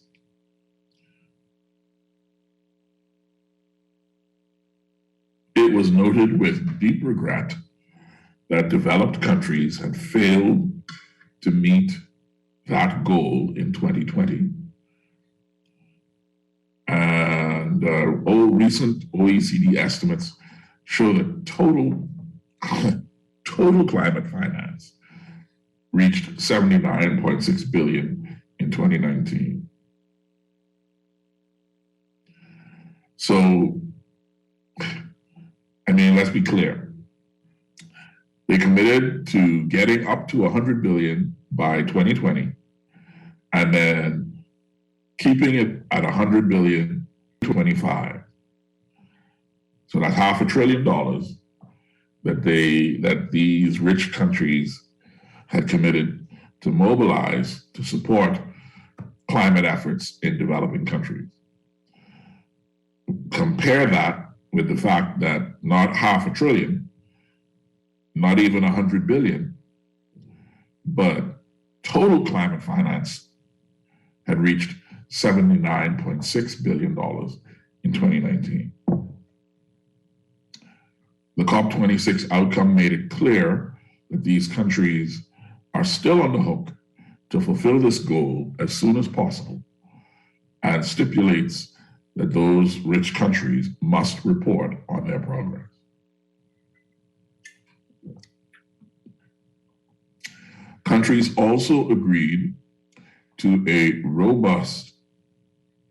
Speaker 4: it was noted with deep regret that developed countries had failed to meet that goal in 2020. And recent OECD estimates show that total climate finance reached $79.6 billion in 2019. So, I mean, let's be clear. They committed to getting up to $100 billion by 2020, and then keeping it at $100 billion in 2025. So that's $500 billion that these rich countries had committed to mobilize to support climate efforts in developing countries. Compare that with the fact that not $500 billion, not even $100 billion, but total climate finance had reached $79.6 billion in 2019. The COP26 outcome made it clear that these countries are still on the hook to fulfill this goal as soon as possible, and stipulates that those rich countries must report on their progress. Countries also agreed to a robust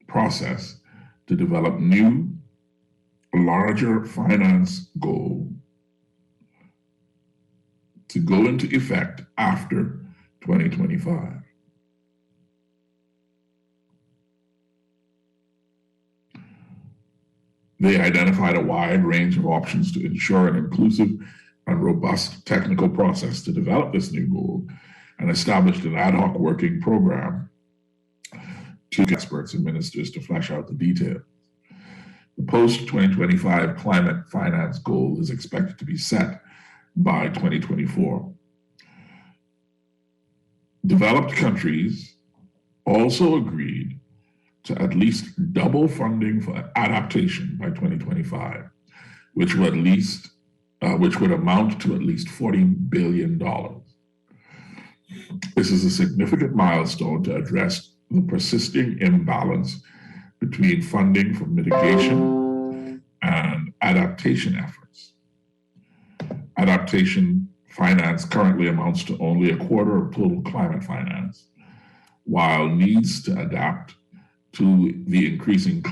Speaker 4: process to develop new, larger finance goals to go into effect after 2025. They identified a wide range of options to ensure an inclusive and robust technical process to develop this new goal, and established an ad hoc working program to experts and ministers to flesh out the details. The post-2025 climate finance goal is expected to be set by 2024. Developed countries also agreed to at least double funding for adaptation by 2025, which would amount to at least $40 billion. This is a significant milestone to address the persisting imbalance between funding for mitigation and adaptation efforts. Adaptation finance currently amounts to only a quarter of total climate finance, while needs to adapt to the increasing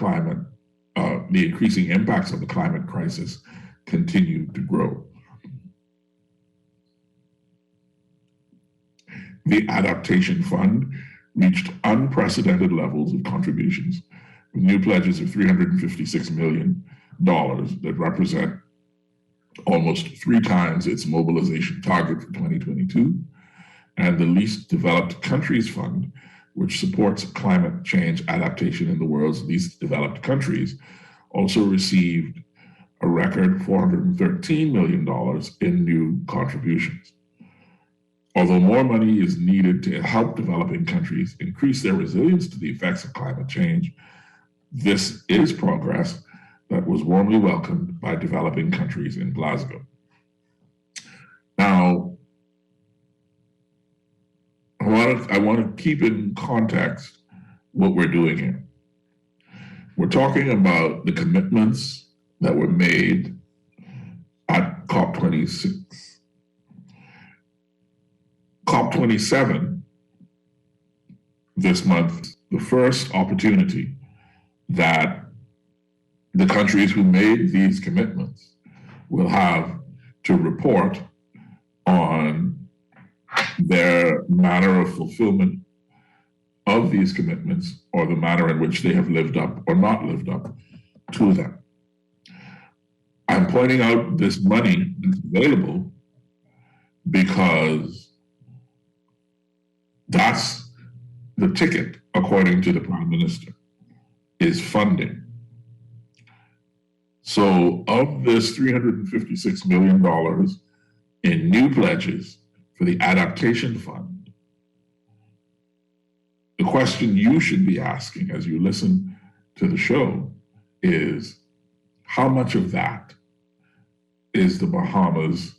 Speaker 4: impacts of the climate crisis continue to grow. The Adaptation Fund reached unprecedented levels of contributions, with new pledges of $356 million that represent almost 3 times its mobilization target for 2022, and the Least Developed Countries Fund, which supports climate change adaptation in the world's least developed countries, also received a record $413 million in new contributions. Although more money is needed to help developing countries increase their resilience to the effects of climate change, this is progress that was warmly welcomed by developing countries in Glasgow. Now, I want to keep in context what we're doing here. We're talking about the commitments that were made at COP26. COP27 this month, the first opportunity that the countries who made these commitments will have to report on their manner of fulfillment of these commitments, or the manner in which they have lived up or not lived up to them. I'm pointing out this money is available because that's the ticket, according to the Prime Minister, is funding. So of this $356 million in new pledges for the Adaptation Fund, the question you should be asking as you listen to the show is, how much of that is the Bahamas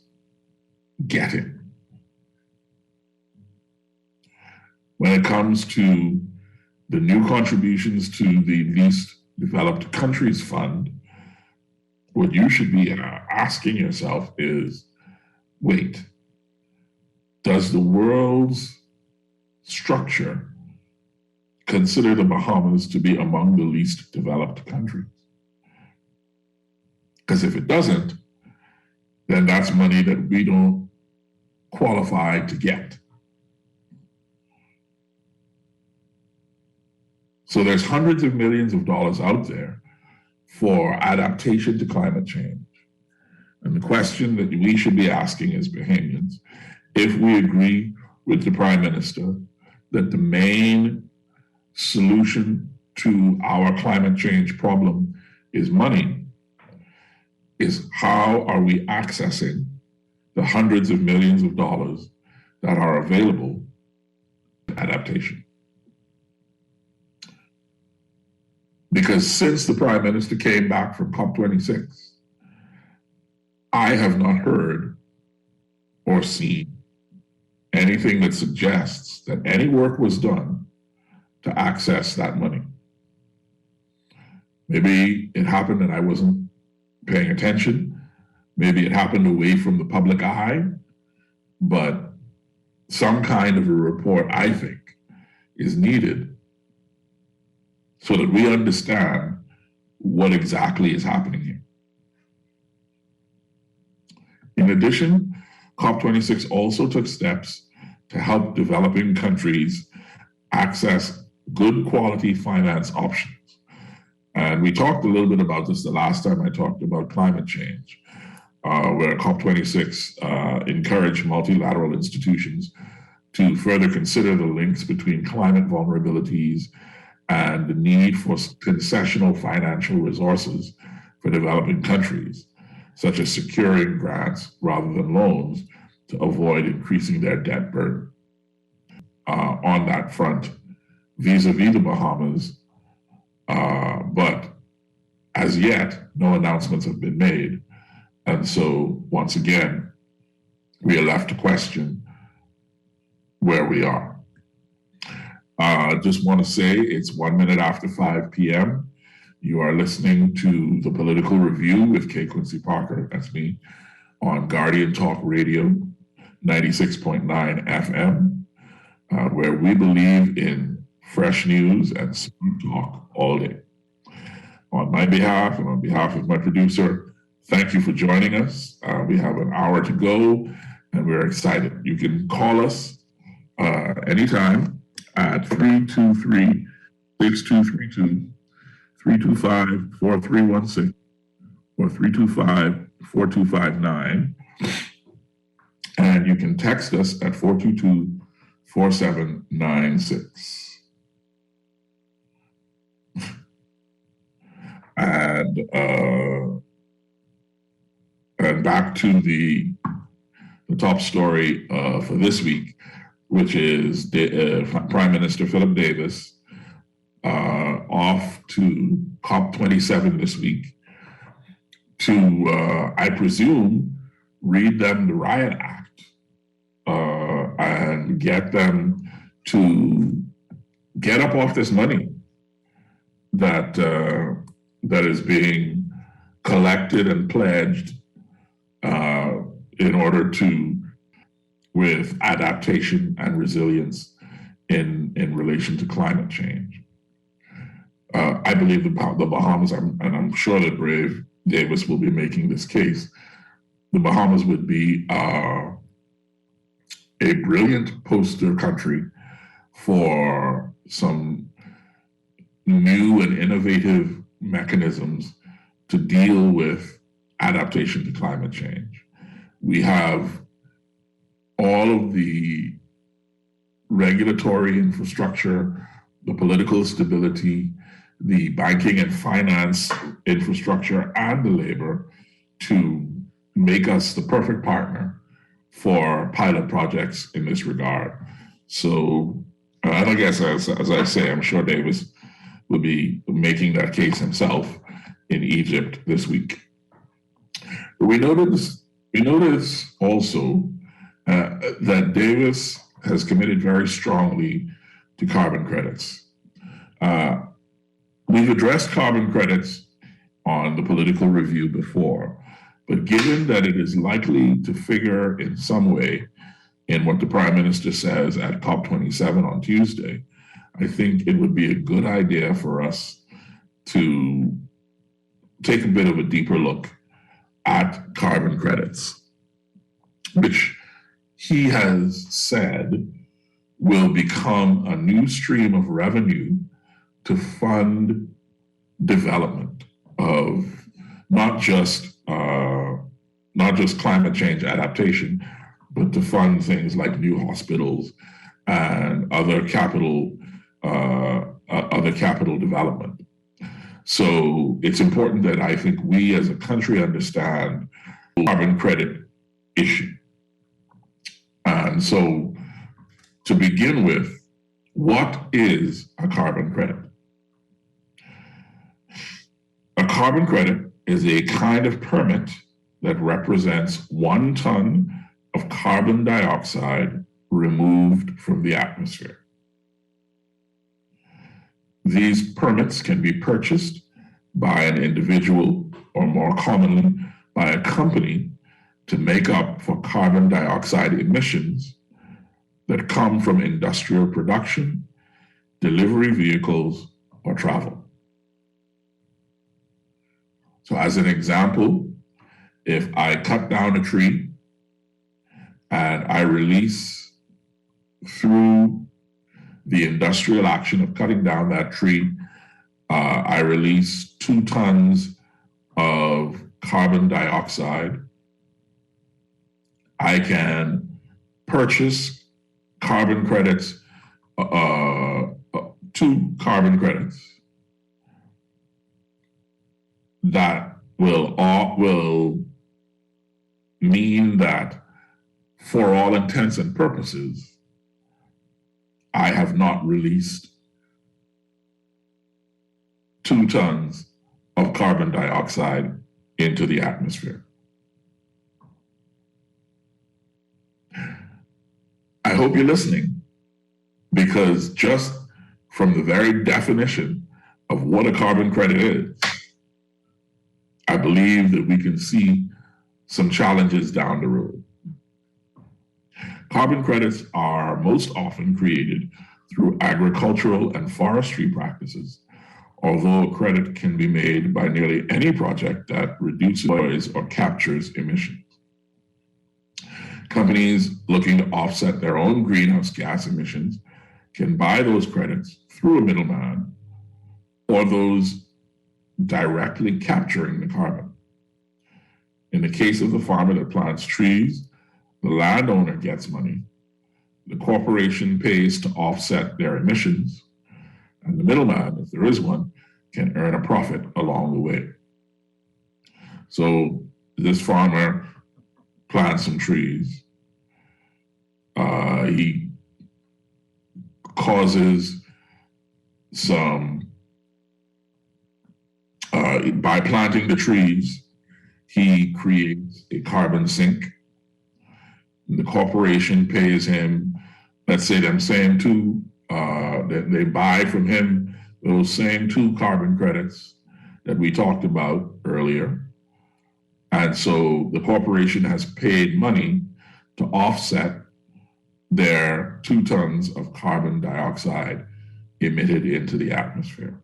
Speaker 4: getting? When it comes to the new contributions to the Least Developed Countries Fund, what you should be asking yourself is, wait, does the world's structure consider the Bahamas to be among the least developed countries? Because if it doesn't, then that's money that we don't qualify to get. So there's hundreds of millions of dollars out there for adaptation to climate change. And the question that we should be asking as Bahamians, if we agree with the Prime Minister that the main solution to our climate change problem is money, is how are we accessing the hundreds of millions of dollars that are available for adaptation? Because since the Prime Minister came back from COP26, I have not heard or seen anything that suggests that any work was done to access that money. Maybe it happened and I wasn't paying attention. Maybe it happened away from the public eye, but some kind of a report, I think, is needed so that we understand what exactly is happening here. In addition, COP26 also took steps to help developing countries access good quality finance options. And we talked a little bit about this the last time I talked about climate change, where COP26 encouraged multilateral institutions to further consider the links between climate vulnerabilities and the need for concessional financial resources for developing countries, such as securing grants rather than loans to avoid increasing their debt burden. On that front, vis-a-vis the Bahamas, but as yet, no announcements have been made. And so, once again, we are left to question where we are. Just want to say it's 1 minute after 5 p.m. You are listening to The Political Review with Quincy Parker, that's me, on Guardian Talk Radio, 96.9 FM, where we believe in fresh news and smart talk all day. On my behalf and on behalf of my producer, thank you for joining us. We have an hour to go and we're excited. You can call us anytime at 323-6232, 325-4316, or 325-4259. And you can text us at 422-4796. And back to the top story for this week, which is Prime Minister Philip Davis off to COP27 this week to, I presume, read them the Riot Act and get them to get up off this money that is being collected and pledged in order to, with adaptation and resilience in relation to climate change. I believe the Bahamas, and I'm sure that Brave Davis will be making this case, the Bahamas would be a brilliant poster country for some new and innovative mechanisms to deal with adaptation to climate change. We have all of the regulatory infrastructure, the political stability, the banking and finance infrastructure, and the labor to make us the perfect partner for pilot projects in this regard. So, and I guess as I say, I'm sure Davis will be making that case himself in Egypt this week. But we notice also that Davis has committed very strongly to carbon credits. We've addressed carbon credits on the Political Review before, but given that it is likely to figure in some way in what the Prime Minister says at COP27 on Tuesday, I think it would be a good idea for us to take a bit of a deeper look at carbon credits, which he has said will become a new stream of revenue to fund development of not just climate change adaptation, but to fund things like new hospitals and other capital development. So it's important that I think we as a country understand the carbon credit issue. And so to begin with, what is a carbon credit? A carbon credit is a kind of permit that represents 1 ton of carbon dioxide removed from the atmosphere. These permits can be purchased by an individual, or more commonly, by a company to make up for carbon dioxide emissions that come from industrial production, delivery vehicles, or travel. So as an example, if I cut down a tree and I release through the industrial action of cutting down that tree, I release 2 tons of carbon dioxide. I can purchase carbon credits, 2 carbon credits that will mean that for all intents and purposes, I have not released 2 tons of carbon dioxide into the atmosphere. I hope you're listening, because just from the very definition of what a carbon credit is, I believe that we can see some challenges down the road. Carbon credits are most often created through agricultural and forestry practices, although a credit can be made by nearly any project that reduces or captures emissions. Companies looking to offset their own greenhouse gas emissions can buy those credits through a middleman, or those directly capturing the carbon. In the case of the farmer that plants trees, the landowner gets money, the corporation pays to offset their emissions, and the middleman, if there is one, can earn a profit along the way. So this farmer plants some trees. He causes some, by planting the trees, he creates a carbon sink. The corporation pays him, let's say them same 2, that they buy from him those same 2 carbon credits that we talked about earlier. And so the corporation has paid money to offset their 2 tons of carbon dioxide emitted into the atmosphere.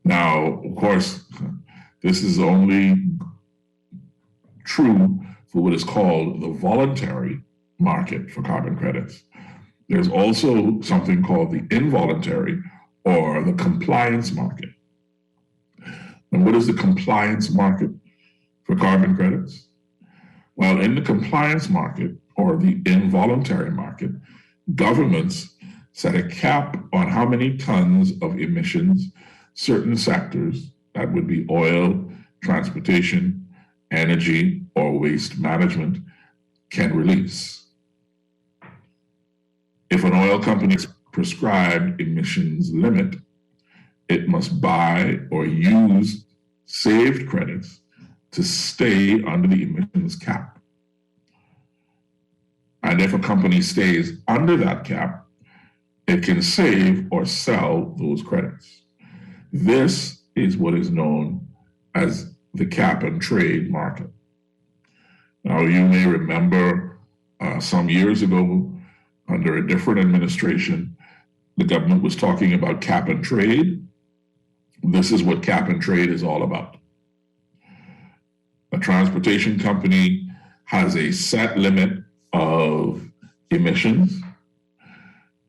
Speaker 4: Now, of course, this is only true for what is called the voluntary market for carbon credits. There's also something called the involuntary, or the compliance market. And what is the compliance market for carbon credits? Well, in the compliance market, or the involuntary market, governments set a cap on how many tons of emissions certain sectors, that would be oil, transportation, energy, or waste management, can release. If an oil company's prescribed emissions limit, it must buy or use saved credits to stay under the emissions cap. And if a company stays under that cap, it can save or sell those credits. This is what is known as the cap and trade market. Now, you may remember some years ago, under a different administration, the government was talking about cap and trade. This is what cap and trade is all about. A transportation company has a set limit of emissions.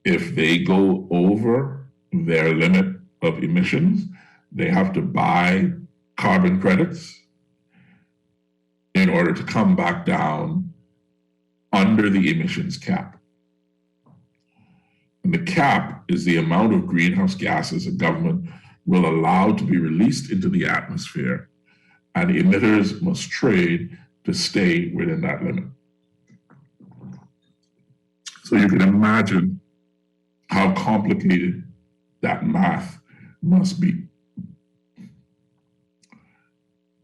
Speaker 4: If they go over their limit of emissions, they have to buy carbon credits in order to come back down under the emissions cap. And the cap is the amount of greenhouse gases a government will allow to be released into the atmosphere, and emitters must trade to stay within that limit. So you can imagine how complicated that math must be.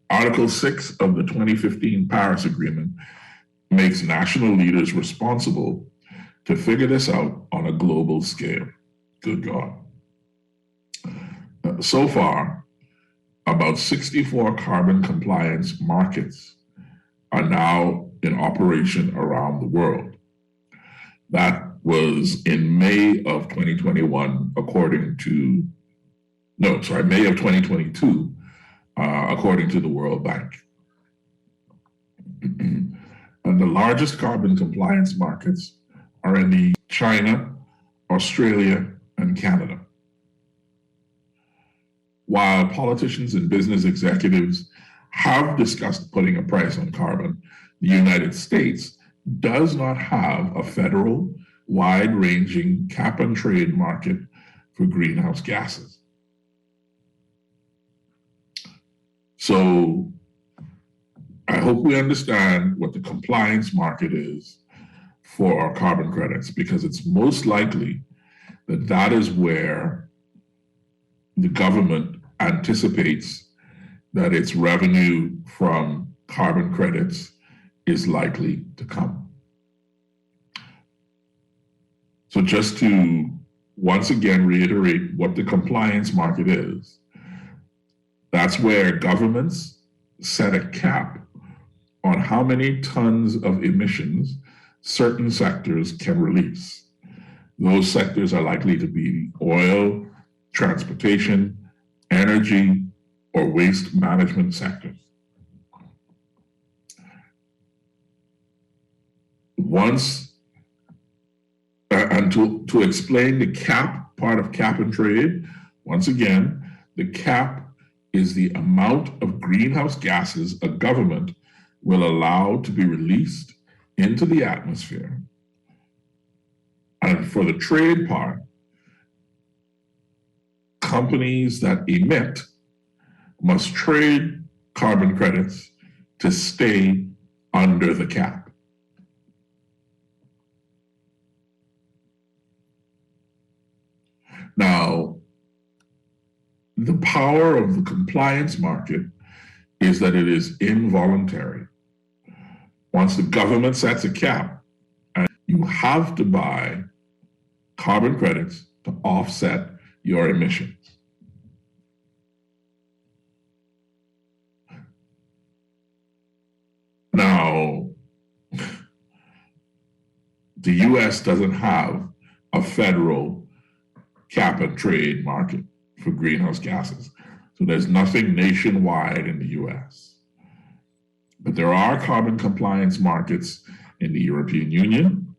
Speaker 4: Article 6 of the 2015 Paris Agreement makes national leaders responsible to figure this out on a global scale. Good God. So far, about 64 carbon compliance markets are now in operation around the world. That was in May of 2021, May of 2022, according to the World Bank. And the largest carbon compliance markets are in China, Australia, and Canada. While politicians and business executives have discussed putting a price on carbon, the United States does not have a federal, wide-ranging cap and trade market for greenhouse gases. So I hope we understand what the compliance market is for our carbon credits, because it's most likely that that is where the government anticipates that its revenue from carbon credits is likely to come. So just to once again reiterate what the compliance market is, that's where governments set a cap on how many tons of emissions certain sectors can release. Those sectors are likely to be oil, transportation, energy, or waste management sectors. To explain the cap, part of cap and trade, once again, the cap is the amount of greenhouse gases a government will allow to be released into the atmosphere. And for the trade part, companies that emit must trade carbon credits to stay under the cap. Now, the power of the compliance market is that it is involuntary. Once the government sets a cap, and you have to buy carbon credits to offset your emissions. Now, the US doesn't have a federal cap and trade market for greenhouse gases. So there's nothing nationwide in the US. But there are carbon compliance markets in the European Union,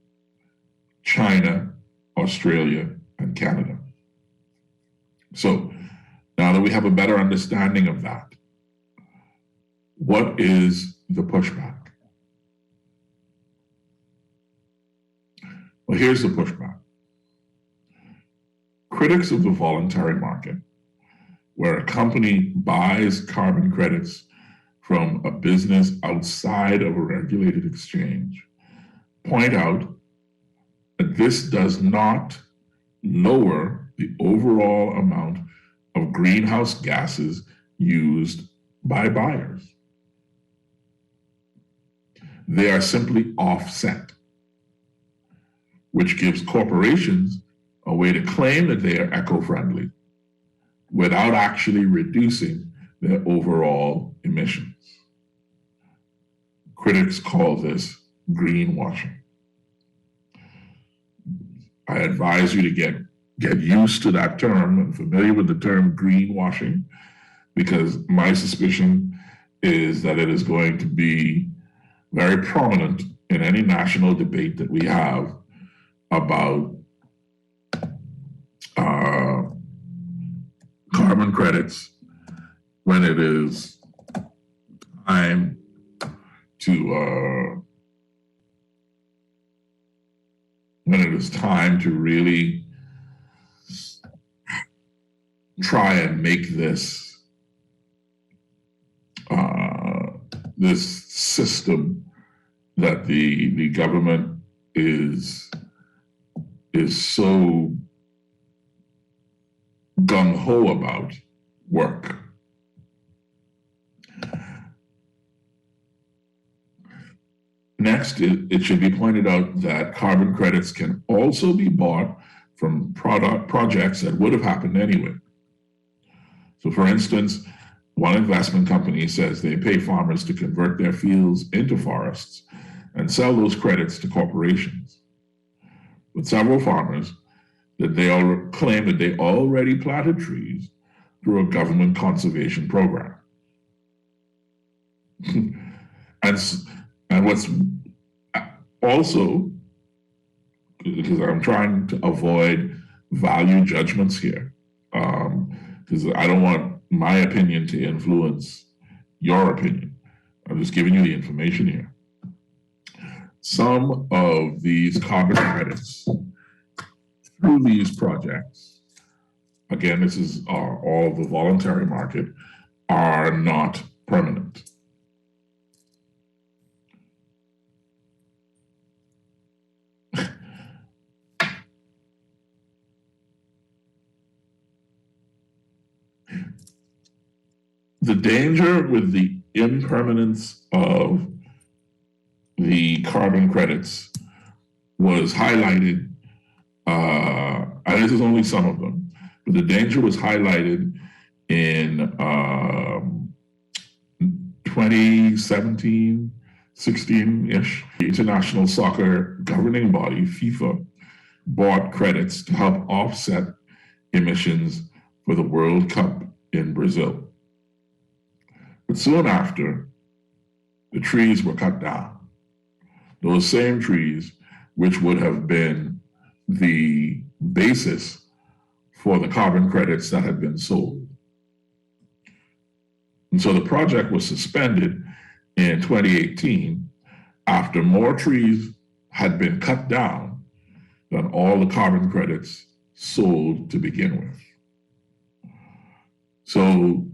Speaker 4: China, Australia, and Canada. So now that we have a better understanding of that, what is the pushback? Well, here's the pushback. Critics of the voluntary market, where a company buys carbon credits from a business outside of a regulated exchange, point out that this does not lower the overall amount of greenhouse gases used by buyers. They are simply offset, which gives corporations a way to claim that they are eco-friendly without actually reducing their overall emissions. Critics call this greenwashing. I advise you to get used to that term and familiar with the term greenwashing, because my suspicion is that it is going to be very prominent in any national debate that we have about carbon credits when it is time to really try and make this this system that the government is so gung-ho about work. Next, it should be pointed out that carbon credits can also be bought from projects that would have happened anyway. So for instance, one investment company says they pay farmers to convert their fields into forests and sell those credits to corporations. But several farmers that they all claim that they already planted trees through a government conservation program. and what's also, because I'm trying to avoid value judgments here, because I don't want my opinion to influence your opinion. I'm just giving you the information here. Some of these carbon credits through these projects, again, this is all the voluntary market, are not permanent. The danger with the impermanence of the carbon credits was highlighted, and this is only some of them, but the danger was highlighted in 2017, 16-ish. The International Soccer Governing Body, FIFA, bought credits to help offset emissions for the World Cup in Brazil. But soon after, the trees were cut down. Those same trees, which would have been the basis for the carbon credits that had been sold. And so the project was suspended in 2018 after more trees had been cut down than all the carbon credits sold to begin with. So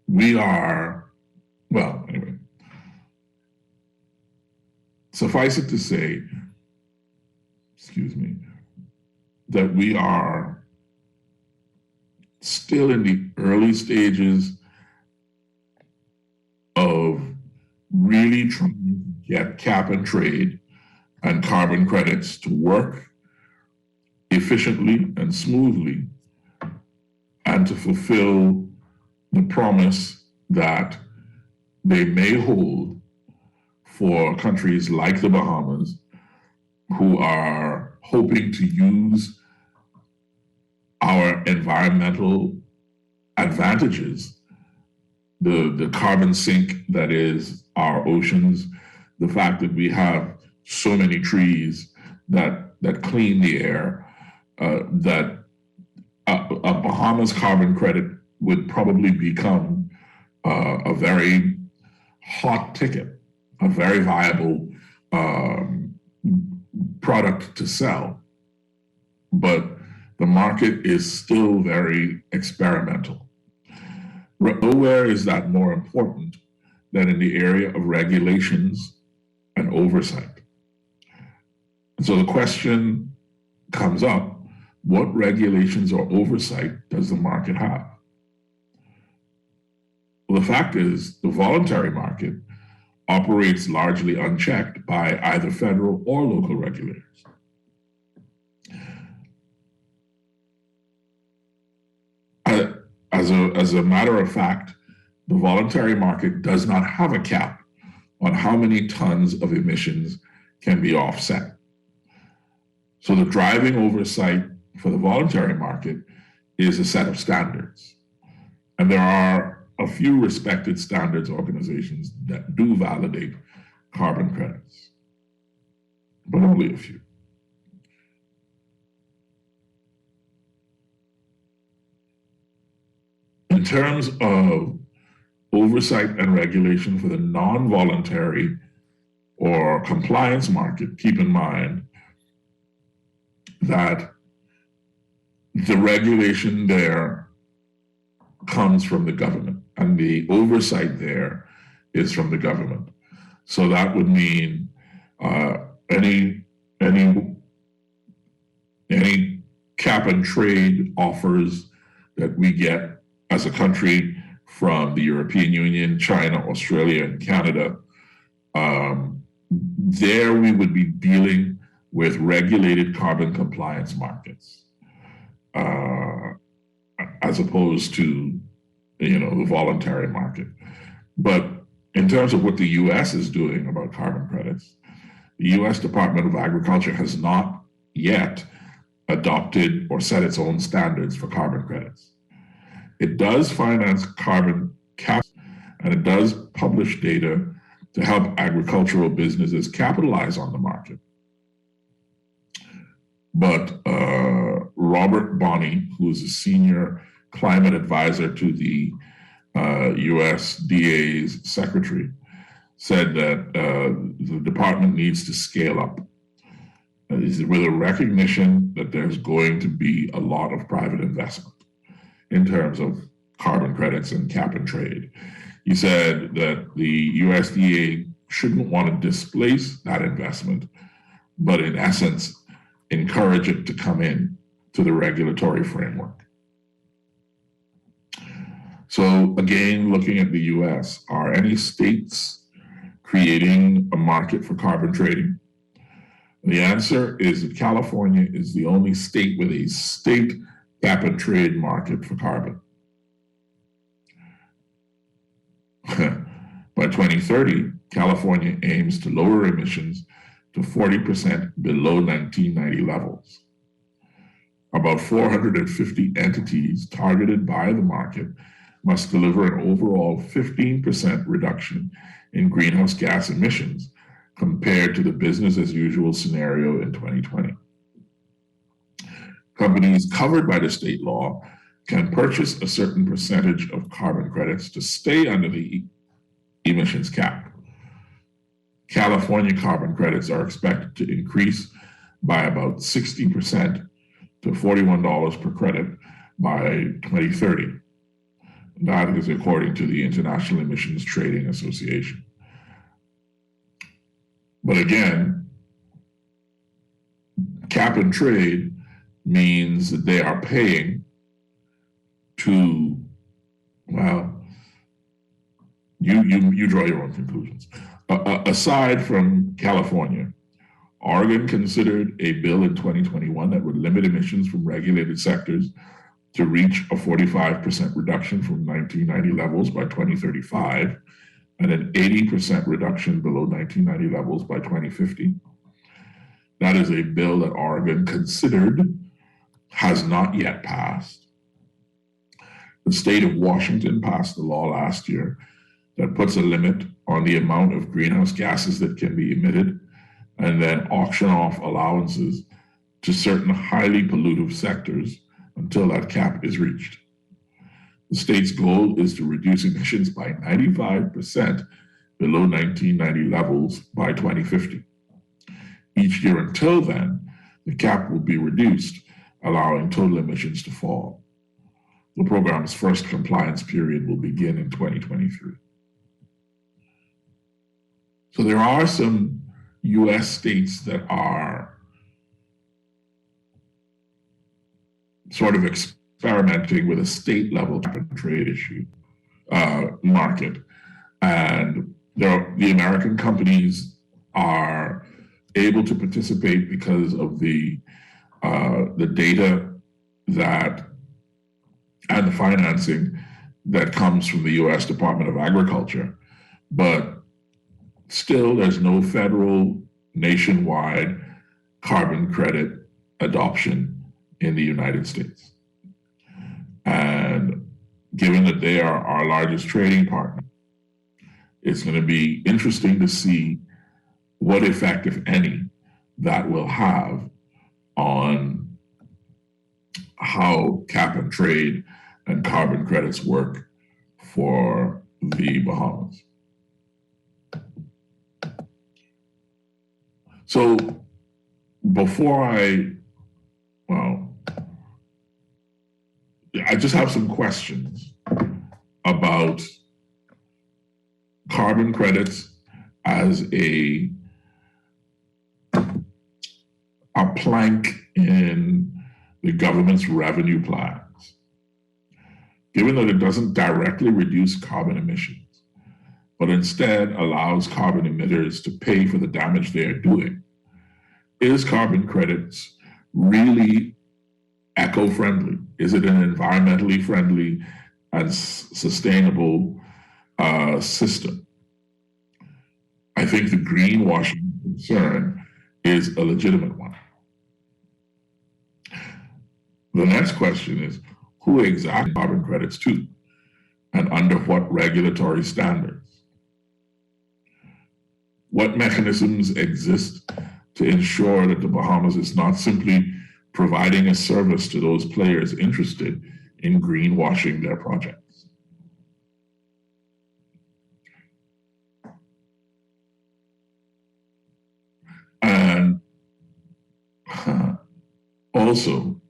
Speaker 4: we are, well, anyway, suffice it to say, that we are still in the early stages of really trying to get cap and trade and carbon credits to work efficiently and smoothly, and to fulfill the promise that they may hold for countries like the Bahamas, who are hoping to use our environmental advantages, the carbon sink that is our oceans, the fact that we have so many trees that clean the air, that a Bahamas carbon credit would probably become a very hot ticket, a very viable product to sell. But the market is still very experimental. Nowhere is that more important than in the area of regulations and oversight. And so the question comes up, what regulations or oversight does the market have? Well, the fact is, the voluntary market operates largely unchecked by either federal or local regulators. As a matter of fact, the voluntary market does not have a cap on how many tons of emissions can be offset. So the driving oversight for the voluntary market is a set of standards. And there are a few respected standards organizations that do validate carbon credits, but only a few. In terms of oversight and regulation for the non-voluntary or compliance market, keep in mind that the regulation there comes from the government and the oversight there is from the government. So that would mean any cap and trade offers that we get as a country from the European Union, China, Australia, and Canada there we would be dealing with regulated carbon compliance markets, as opposed to, the voluntary market. But in terms of what the U.S. is doing about carbon credits, the U.S. Department of Agriculture has not yet adopted or set its own standards for carbon credits. It does finance carbon caps, and it does publish data to help agricultural businesses capitalize on the market. But Robert Bonney, who is a senior climate advisor to the USDA's secretary, said that the department needs to scale up with a recognition that there's going to be a lot of private investment in terms of carbon credits and cap and trade. He said that the USDA shouldn't want to displace that investment, but in essence, encourage it to come in to the regulatory framework. So again, looking at the US, are any states creating a market for carbon trading? The answer is that California is the only state with a state cap and trade market for carbon. By 2030, California aims to lower emissions to 40% below 1990 levels. About 450 entities targeted by the market must deliver an overall 15% reduction in greenhouse gas emissions compared to the business as usual scenario in 2020. Companies covered by the state law can purchase a certain percentage of carbon credits to stay under the emissions cap. California carbon credits are expected to increase by about 60% to $41 per credit by 2030. That is according to the International Emissions Trading Association. But again, cap and trade means that they are paying to, well, you draw your own conclusions. Aside from California, Oregon considered a bill in 2021 that would limit emissions from regulated sectors to reach a 45% reduction from 1990 levels by 2035 and an 80% reduction below 1990 levels by 2050. That is a bill that Oregon considered, has not yet passed. The state of Washington passed a law last year that puts a limit on the amount of greenhouse gases that can be emitted and then auction off allowances to certain highly pollutive sectors until that cap is reached. The state's goal is to reduce emissions by 95% below 1990 levels by 2050. Each year until then, the cap will be reduced, allowing total emissions to fall. The program's first compliance period will begin in 2023. So there are some US states that are sort of experimenting with a state level cap and trade issue market. And the American companies are able to participate because of the data that and the financing that comes from the US Department of Agriculture. But still, there's no federal nationwide carbon credit adoption in the United States. And given that they are our largest trading partner, it's going to be interesting to see what effect, if any, that will have on how cap and trade and carbon credits work for the Bahamas. So before I just have some questions about carbon credits as a plank in the government's revenue plans, given that it doesn't directly reduce carbon emissions, but instead allows carbon emitters to pay for the damage they are doing. Is carbon credits really eco-friendly? Is it an environmentally friendly and sustainable system? I think the greenwashing concern is a legitimate one. The next question is, who exactly carbon credits to, and under what regulatory standards? What mechanisms exist to ensure that the Bahamas is not simply providing a service to those players interested in greenwashing their projects? And also,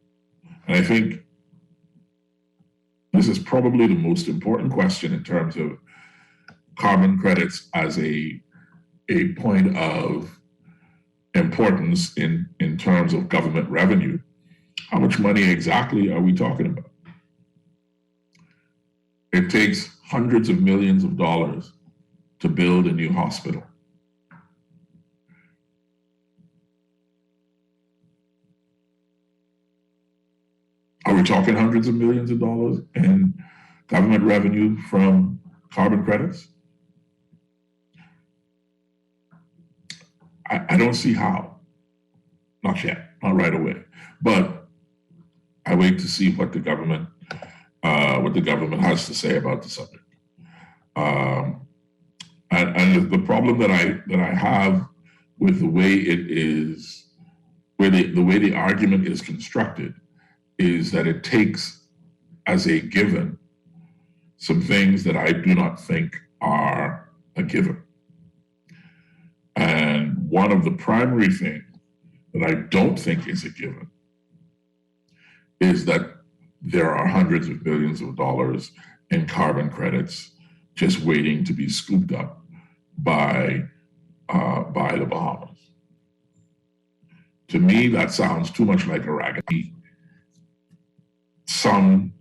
Speaker 4: and I think this is probably the most important question in terms of carbon credits as a point of importance in terms of government revenue. How much money exactly are we talking about? It takes hundreds of millions of dollars to build a new hospital. Are we talking hundreds of millions of dollars in government revenue from carbon credits? I don't see how. Not yet, not right away. But I wait to see what the government has to say about the subject. And the problem that I have with the way it is, the way the argument is constructed, is that it takes as a given some things that I do not think are a given. And one of the primary things that I don't think is a given is that there are hundreds of billions of dollars in carbon credits just waiting to be scooped up by the Bahamas. To me, that sounds too much like a ragged. Some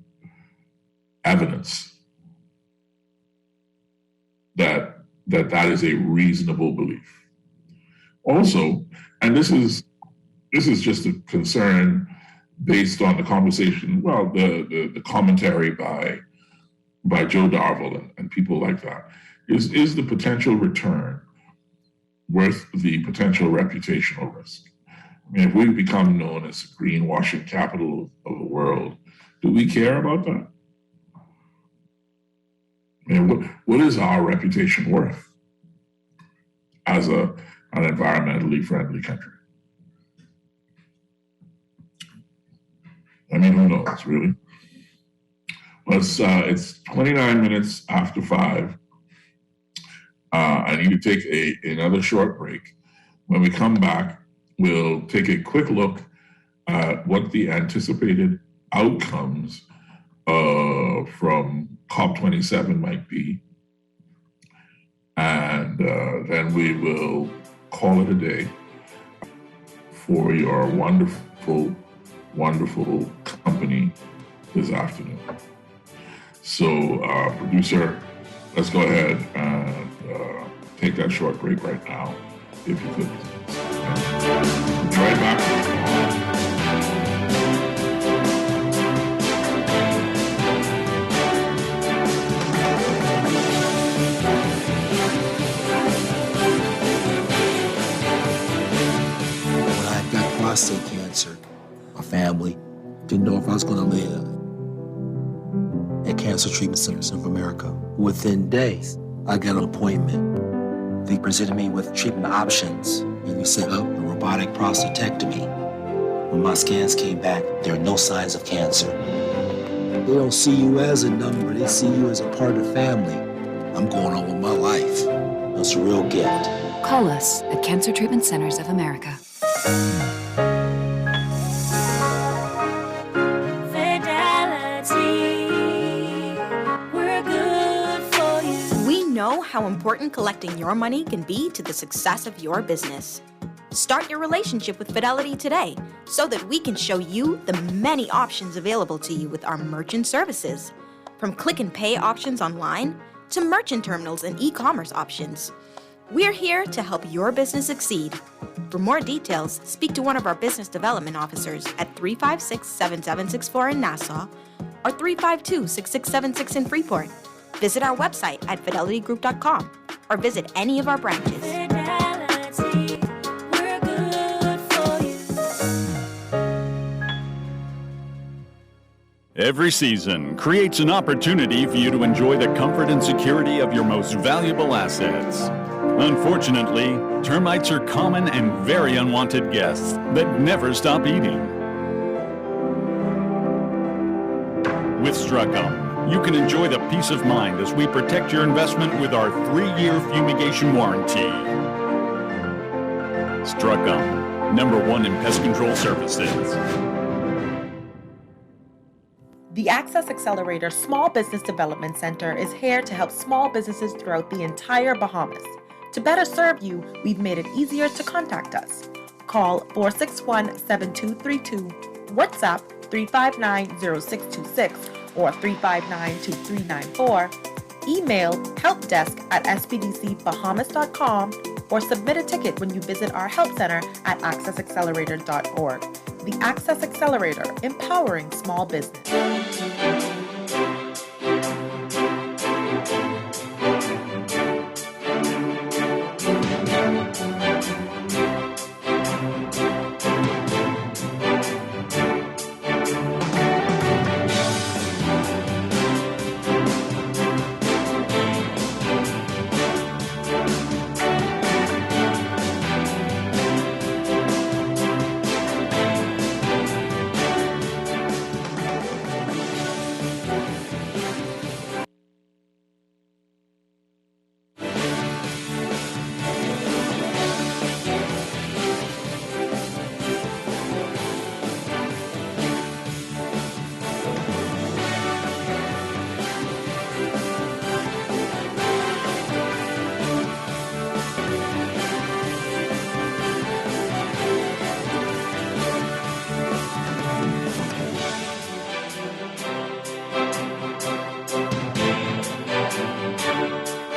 Speaker 4: evidence that is a reasonable belief. Also, and this is just a concern based on the conversation, well, the commentary by Joe Darville and people like that, is the potential return worth the potential reputational risk? I mean, if we become known as the greenwashing capital of the world, do we care about that? I mean, what is our reputation worth as an environmentally friendly country? I mean, who knows, really? Well, it's 29 minutes after 5. I need to take another short break. When we come back, we'll take a quick look at what the anticipated outcomes from COP27 might be. And then we will call it a day for your wonderful, wonderful company this afternoon. So, producer, let's go ahead and take that short break right now, if you could. We'll be right back.
Speaker 6: Prostate cancer. My family didn't know if I was going to live. At Cancer Treatment Centers of America, within days, I got an appointment. They presented me with treatment options, and we set up a robotic prostatectomy. When my scans came back, there are no signs of cancer. They don't see you as a number, they see you as a part of the family. I'm going on with my life. That's a real gift.
Speaker 7: Call us at Cancer Treatment Centers of America.
Speaker 9: How important collecting your money can be to the success of your business. Start your relationship with Fidelity today so that we can show you the many options available to you with our merchant services. From click and pay options online to merchant terminals and e-commerce options. We're here to help your business succeed. For more details, speak to one of our business development officers at 356-7764 in Nassau or 352-6676 in Freeport. Visit our website at fidelitygroup.com or visit any of our branches.
Speaker 10: Fidelity, we're good for you.
Speaker 8: Every season creates an opportunity for you to enjoy the comfort and security of your most valuable assets. Unfortunately, termites are common and very unwanted guests that never stop eating. With Struckum, you can enjoy the peace of mind as we protect your investment with our 3-year fumigation warranty. Struckum, #1 in pest control services.
Speaker 5: The Access Accelerator Small Business Development Center is here to help small businesses throughout the entire Bahamas. To better serve you, we've made it easier to contact us. Call 461-7232, WhatsApp 359-0626 or 359-2394, email helpdesk@spdcbahamas.com, or submit a ticket when you visit our help center at accessaccelerator.org. The Access Accelerator, empowering small business.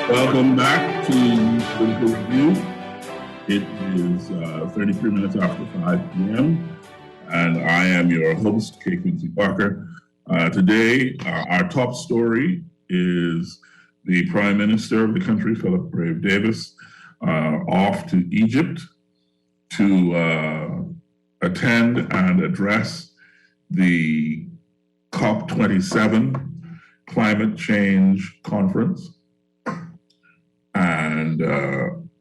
Speaker 4: Welcome back to the review. It is 33 minutes after 5 p.m. and I am your host, K. Quincy Parker. Today, our top story is the Prime Minister of the country, Philip Brave Davis, off to Egypt to attend and address the COP27 climate change conference. And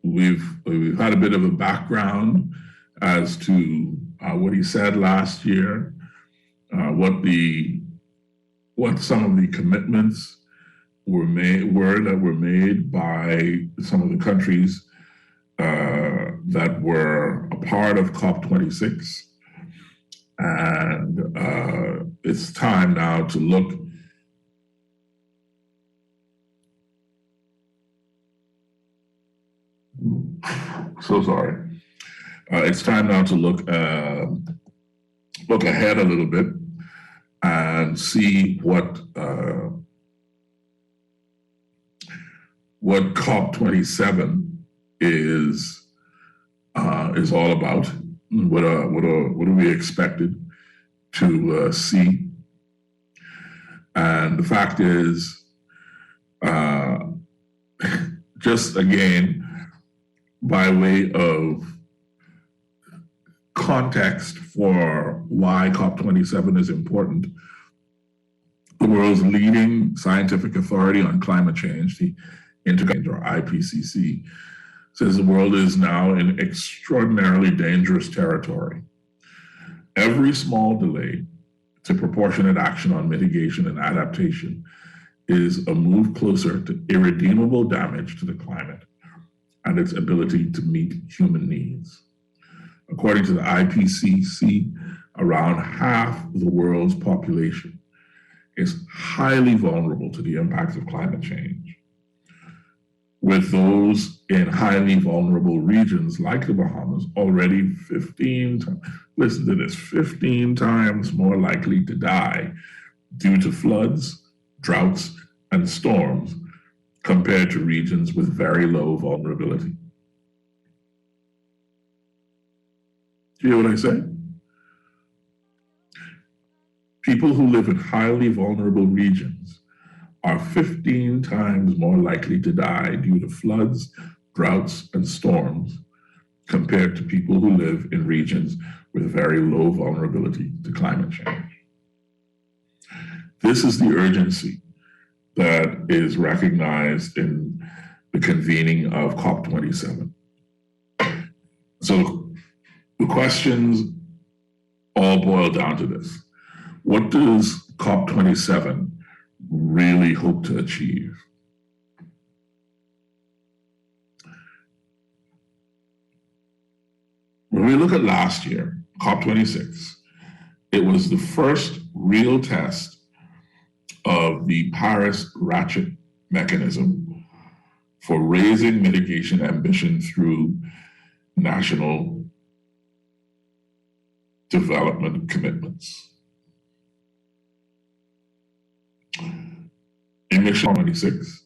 Speaker 4: we've had a bit of a background as to what he said last year, what some of the commitments were made by some of the countries that were a part of COP26, and it's time now to look. So sorry. It's time now to look ahead a little bit and see what COP27 is all about. What are we expected to see? And the fact is, just again, by way of context for why COP27 is important, the world's leading scientific authority on climate change, the or IPCC, says the world is now in extraordinarily dangerous territory. Every small delay to proportionate action on mitigation and adaptation is a move closer to irredeemable damage to the climate and its ability to meet human needs. According to the IPCC, around half of the world's population is highly vulnerable to the impacts of climate change, with those in highly vulnerable regions like the Bahamas already 15 times more likely to die due to floods, droughts, and storms compared to regions with very low vulnerability. Do you hear what I say? People who live in highly vulnerable regions are 15 times more likely to die due to floods, droughts, and storms compared to people who live in regions with very low vulnerability to climate change. This is the urgency that is recognized in the convening of COP27. So the questions all boil down to this. What does COP27 really hope to achieve? When we look at last year, COP26, it was the first real test of the Paris ratchet mechanism for raising mitigation ambition through national development commitments. Emission 26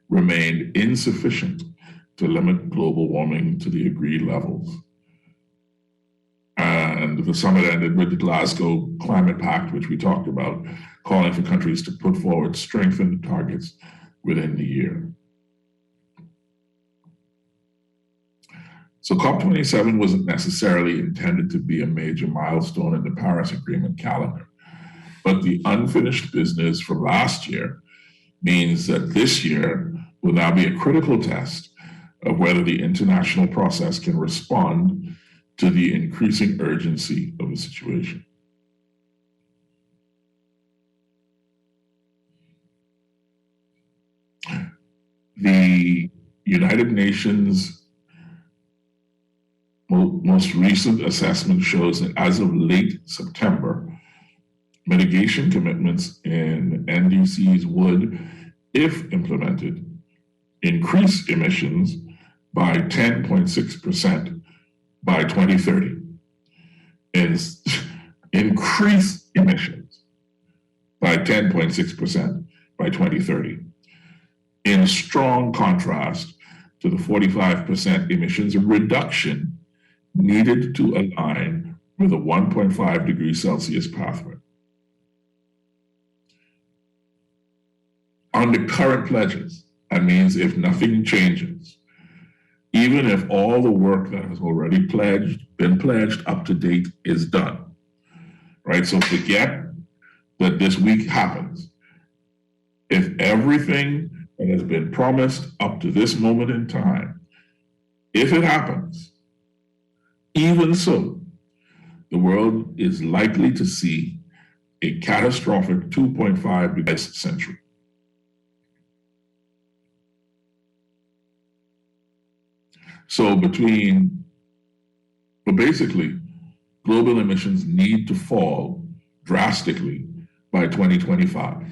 Speaker 4: remained insufficient to limit global warming to the agreed levels. And the summit ended with the Glasgow Climate Pact, which we talked about, calling for countries to put forward strengthened targets within the year. So COP27 wasn't necessarily intended to be a major milestone in the Paris Agreement calendar, but the unfinished business from last year means that this year will now be a critical test of whether the international process can respond to the increasing urgency of the situation. The United Nations most recent assessment shows that as of late September, mitigation commitments in NDCs would, if implemented, increase emissions by 10.6% by 2030. And increase emissions by 10.6% by 2030. In strong contrast to the 45% emissions reduction needed to align with a 1.5 degrees Celsius pathway. On the current pledges, that means if nothing changes, even if all the work that has already been pledged up to date is done, right? So forget that this week happens. If everything that has been promised up to this moment in time, if it happens, even so, the world is likely to see a catastrophic 2.5 degrees century. So basically, global emissions need to fall drastically by 2025.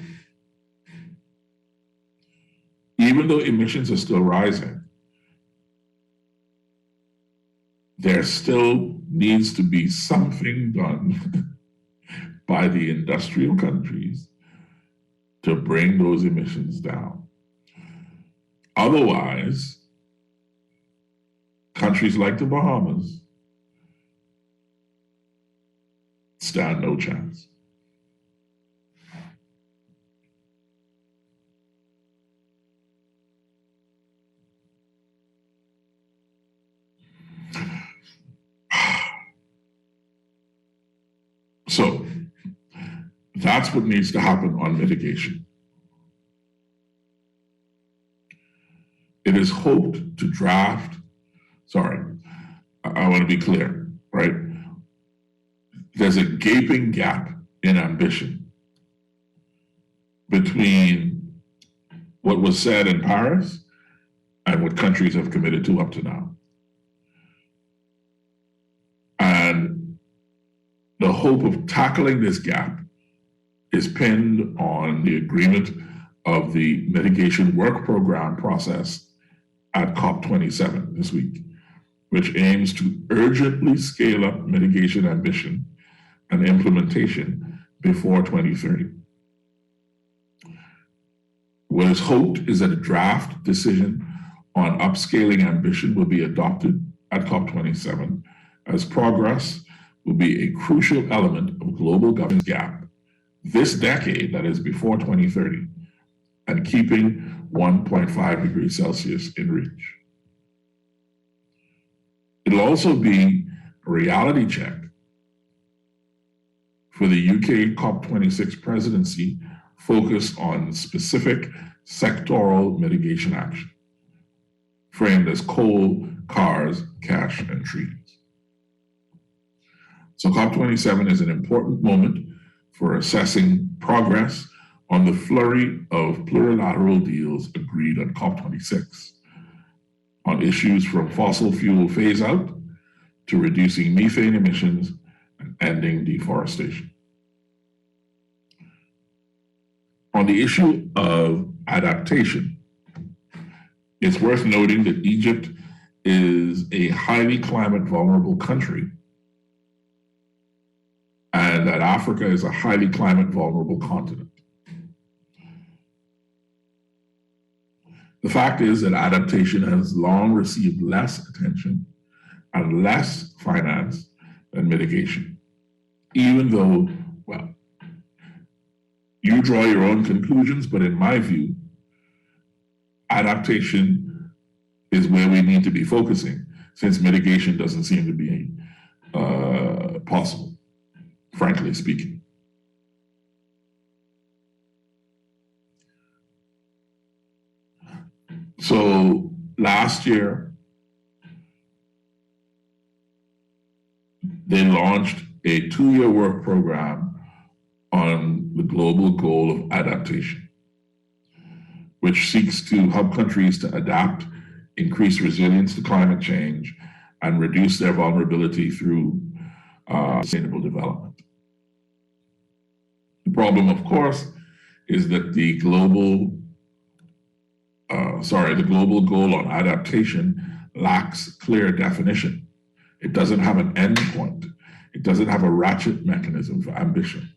Speaker 4: Even though emissions are still rising, there still needs to be something done by the industrial countries to bring those emissions down. Otherwise, countries like the Bahamas stand no chance. So that's what needs to happen on mitigation. It is hoped to draft, I want to be clear, right? There's a gaping gap in ambition between what was said in Paris and what countries have committed to up to now. And the hope of tackling this gap is pinned on the agreement of the mitigation work program process at COP27 this week, which aims to urgently scale up mitigation ambition and implementation before 2030. What is hoped is that a draft decision on upscaling ambition will be adopted at COP27, as progress will be a crucial element of global governance gap this decade, that is before 2030, and keeping 1.5 degrees Celsius in reach. It'll also be a reality check for the UK COP26 presidency focused on specific sectoral mitigation action, framed as coal, cars, cash, and trees. So COP27 is an important moment for assessing progress on the flurry of plurilateral deals agreed on COP26 on issues from fossil fuel phase out to reducing methane emissions and ending deforestation. On the issue of adaptation, it's worth noting that Egypt is a highly climate vulnerable country and that Africa is a highly climate vulnerable continent. The fact is that adaptation has long received less attention and less finance than mitigation, even though, well, you draw your own conclusions, but in my view, adaptation is where we need to be focusing, since mitigation doesn't seem to be possible, frankly speaking. So last year, they launched a 2-year work program on the global goal of adaptation, which seeks to help countries to adapt, increase resilience to climate change, and reduce their vulnerability through sustainable development. The problem, of course, is that the global goal on adaptation lacks clear definition. It doesn't have an end point. It doesn't have a ratchet mechanism for ambition.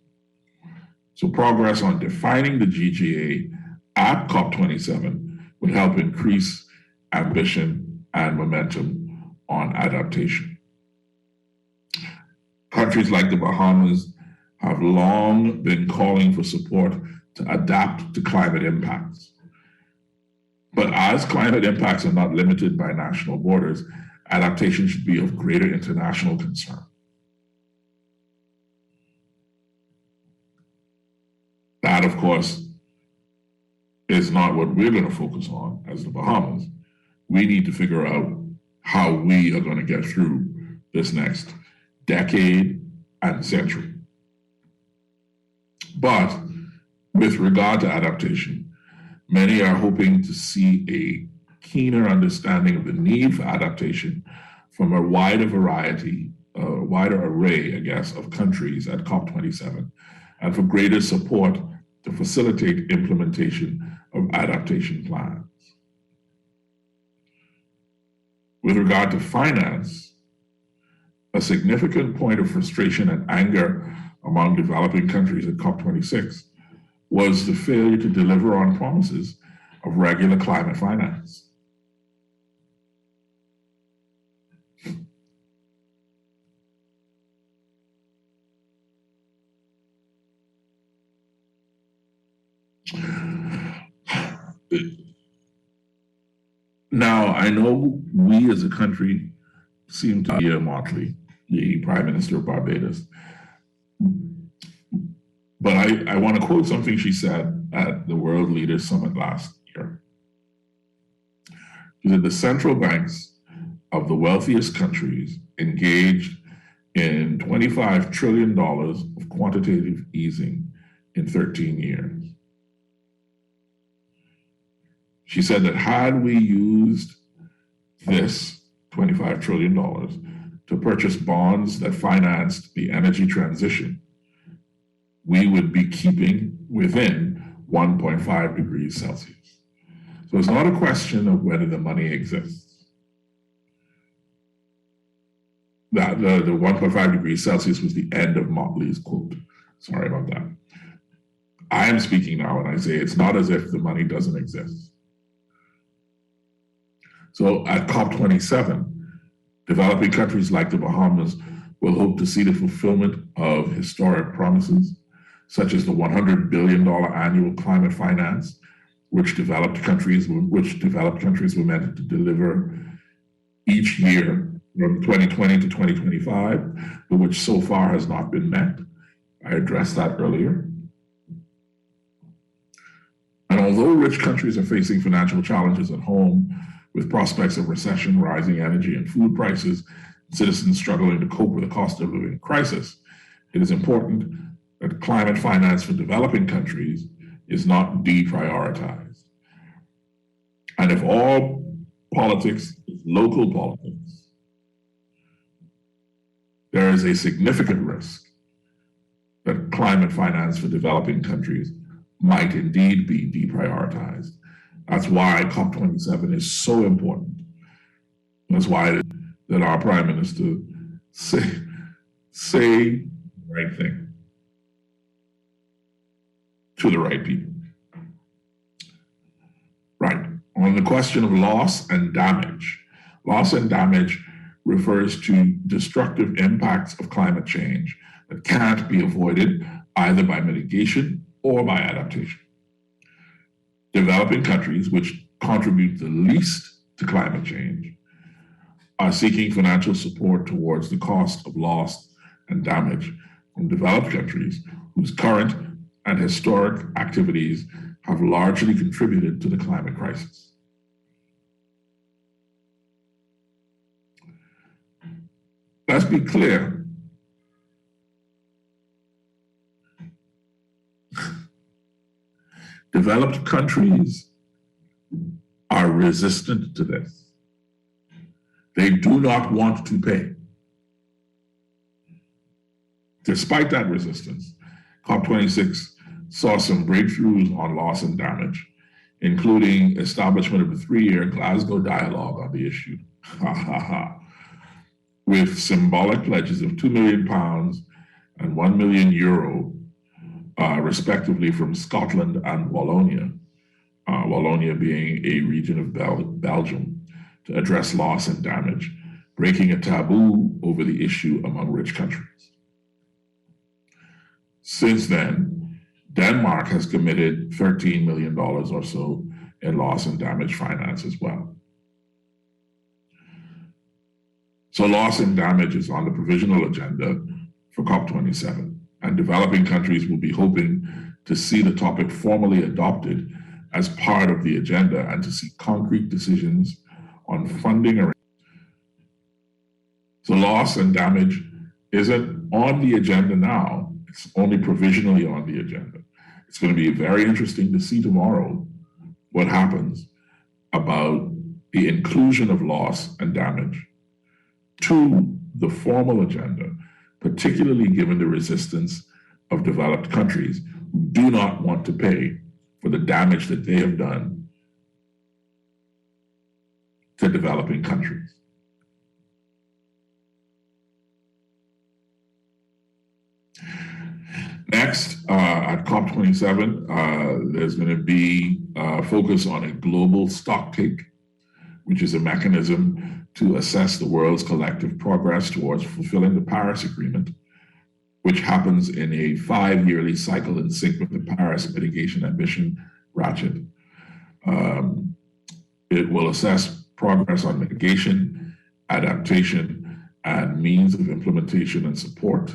Speaker 4: So progress on defining the GGA at COP27 would help increase ambition and momentum on adaptation. Countries like the Bahamas have long been calling for support to adapt to climate impacts. But as climate impacts are not limited by national borders, adaptation should be of greater international concern. That, of course, is not what we're going to focus on as the Bahamas. We need to figure out how we are going to get through this next decade and century. But with regard to adaptation, many are hoping to see a keener understanding of the need for adaptation from a wider variety, wider array, I guess, of countries at COP27, and for greater support to facilitate implementation of adaptation plans. With regard to finance, a significant point of frustration and anger among developing countries at COP26 was the failure to deliver on promises of regular climate finance. Now, I know we as a country seem to be Motley, the Prime Minister of Barbados. But I want to quote something she said at the World Leaders Summit last year. She said, the central banks of the wealthiest countries engaged in $25 trillion of quantitative easing in 13 years. She said that had we used this $25 trillion to purchase bonds that financed the energy transition, we would be keeping within 1.5 degrees Celsius. So it's not a question of whether the money exists. That the 1.5 degrees Celsius was the end of Motley's quote. Sorry about that. I am speaking now and I say it's not as if the money doesn't exist. So at COP27, developing countries like the Bahamas will hope to see the fulfillment of historic promises, such as the $100 billion annual climate finance, which developed countries were meant to deliver each year from 2020 to 2025, but which so far has not been met. I addressed that earlier. And although rich countries are facing financial challenges at home, with prospects of recession, rising energy and food prices, citizens struggling to cope with the cost of living crisis, it is important that climate finance for developing countries is not deprioritized. And if all politics is local politics, there is a significant risk that climate finance for developing countries might indeed be deprioritized. That's why COP27 is so important. That's why that our Prime Minister say the right thing to the right people. Right. On the question of loss and damage refers to destructive impacts of climate change that can't be avoided either by mitigation or by adaptation. Developing countries, which contribute the least to climate change, are seeking financial support towards the cost of loss and damage from developed countries whose current and historic activities have largely contributed to the climate crisis. Let's be clear. Developed countries are resistant to this. They do not want to pay. Despite that resistance, COP26 saw some breakthroughs on loss and damage, including establishment of a 3-year Glasgow dialogue on the issue, with symbolic pledges of £2 million and €1 million, respectively, from Scotland and Wallonia, Wallonia being a region of Belgium, to address loss and damage, breaking a taboo over the issue among rich countries. Since then, Denmark has committed $13 million or so in loss and damage finance as well. So loss and damage is on the provisional agenda for COP27, and developing countries will be hoping to see the topic formally adopted as part of the agenda and to see concrete decisions on funding arrangements. So loss and damage isn't on the agenda now, it's only provisionally on the agenda. It's going to be very interesting to see tomorrow what happens about the inclusion of loss and damage to the formal agenda, particularly given the resistance of developed countries who do not want to pay for the damage that they have done to developing countries. Next, at COP27, there's going to be a focus on a global stocktake, which is a mechanism to assess the world's collective progress towards fulfilling the Paris Agreement, which happens in a 5-yearly cycle in sync with the Paris Mitigation Ambition Ratchet. It will assess progress on mitigation, adaptation, and means of implementation and support.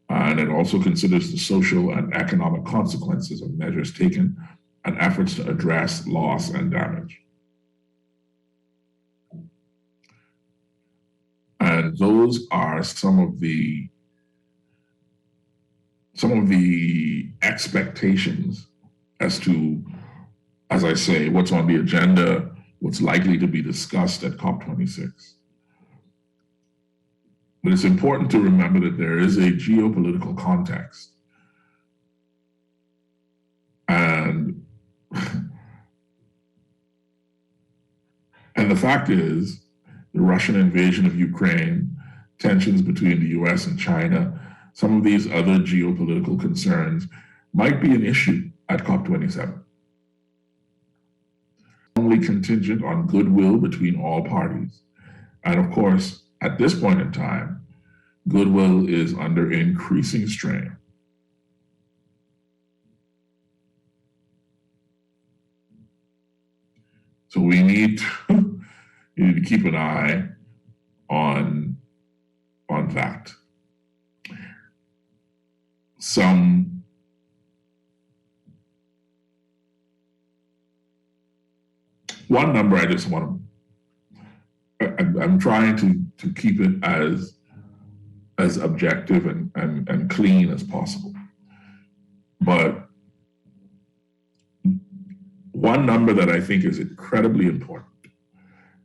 Speaker 4: And it also considers the social and economic consequences of measures taken and efforts to address loss and damage. And those are some of the expectations as to, as I say, what's on the agenda, what's likely to be discussed at COP26. But it's important to remember that there is a geopolitical context. And the fact is, the Russian invasion of Ukraine, tensions between the US and China, some of these other geopolitical concerns might be an issue at COP27. Only contingent on goodwill between all parties. And of course, at this point in time, goodwill is under increasing strain. So we need to keep an eye on that. One number I just want to, I'm trying to keep it as objective and clean as possible. But one number that I think is incredibly important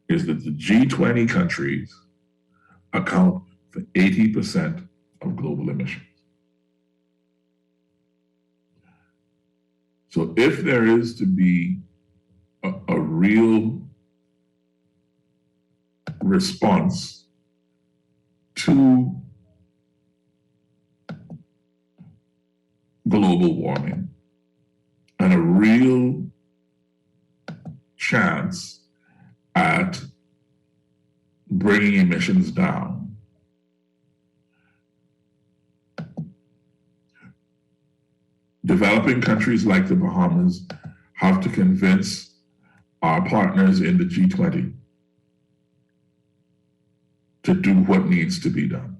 Speaker 4: is that the G20 countries account for 80% of global emissions. So if there is to be a real response to global warming and a real chance at bringing emissions down, developing countries like the Bahamas have to convince our partners in the G20 to do what needs to be done.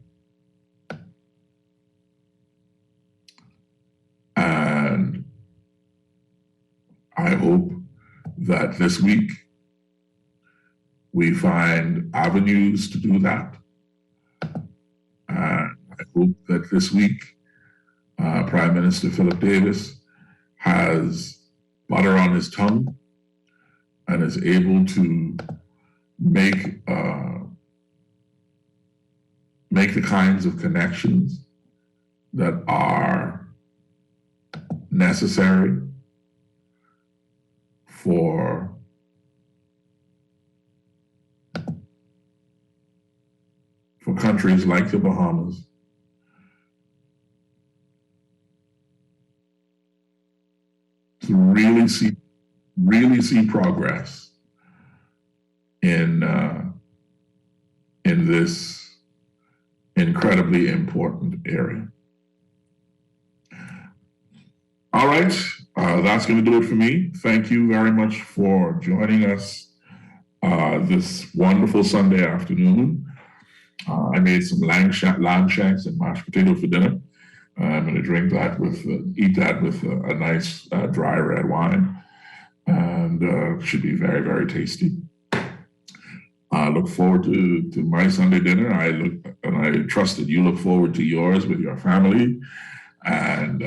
Speaker 4: And I hope that this week we find avenues to do that. And I hope that this week Prime Minister Philip Davis has butter on his tongue and is able to make the kinds of connections that are necessary for countries like the Bahamas to really see progress in this incredibly important area. All right, that's going to do it for me. Thank you very much for joining us this wonderful Sunday afternoon. I made some lamb shanks and mashed potato for dinner. I'm going to eat that with a nice dry red wine, and should be very, very tasty. I look forward to my Sunday dinner. I trust that you look forward to yours with your family and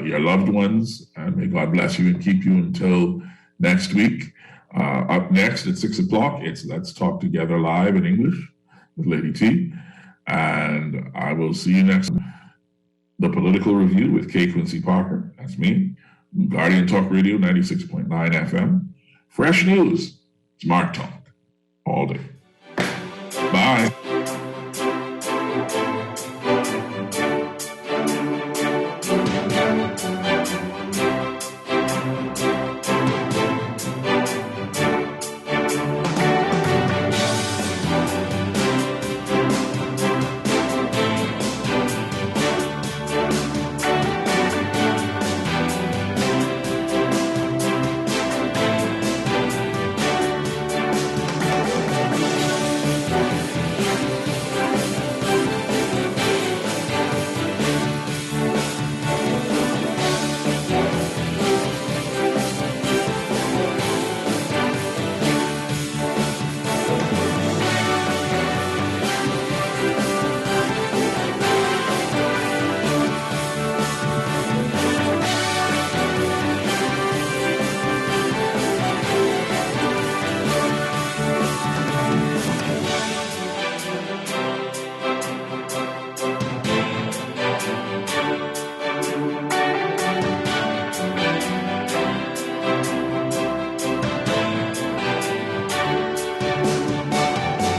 Speaker 4: your loved ones. And may God bless you and keep you until next week. Up next at 6 o'clock, it's Let's Talk Together Live in English with Lady T. And I will see you next time. The Political Review with K. Quincy Parker. That's me. Guardian Talk Radio 96.9 FM. Fresh news, smart talk, all day. Bye.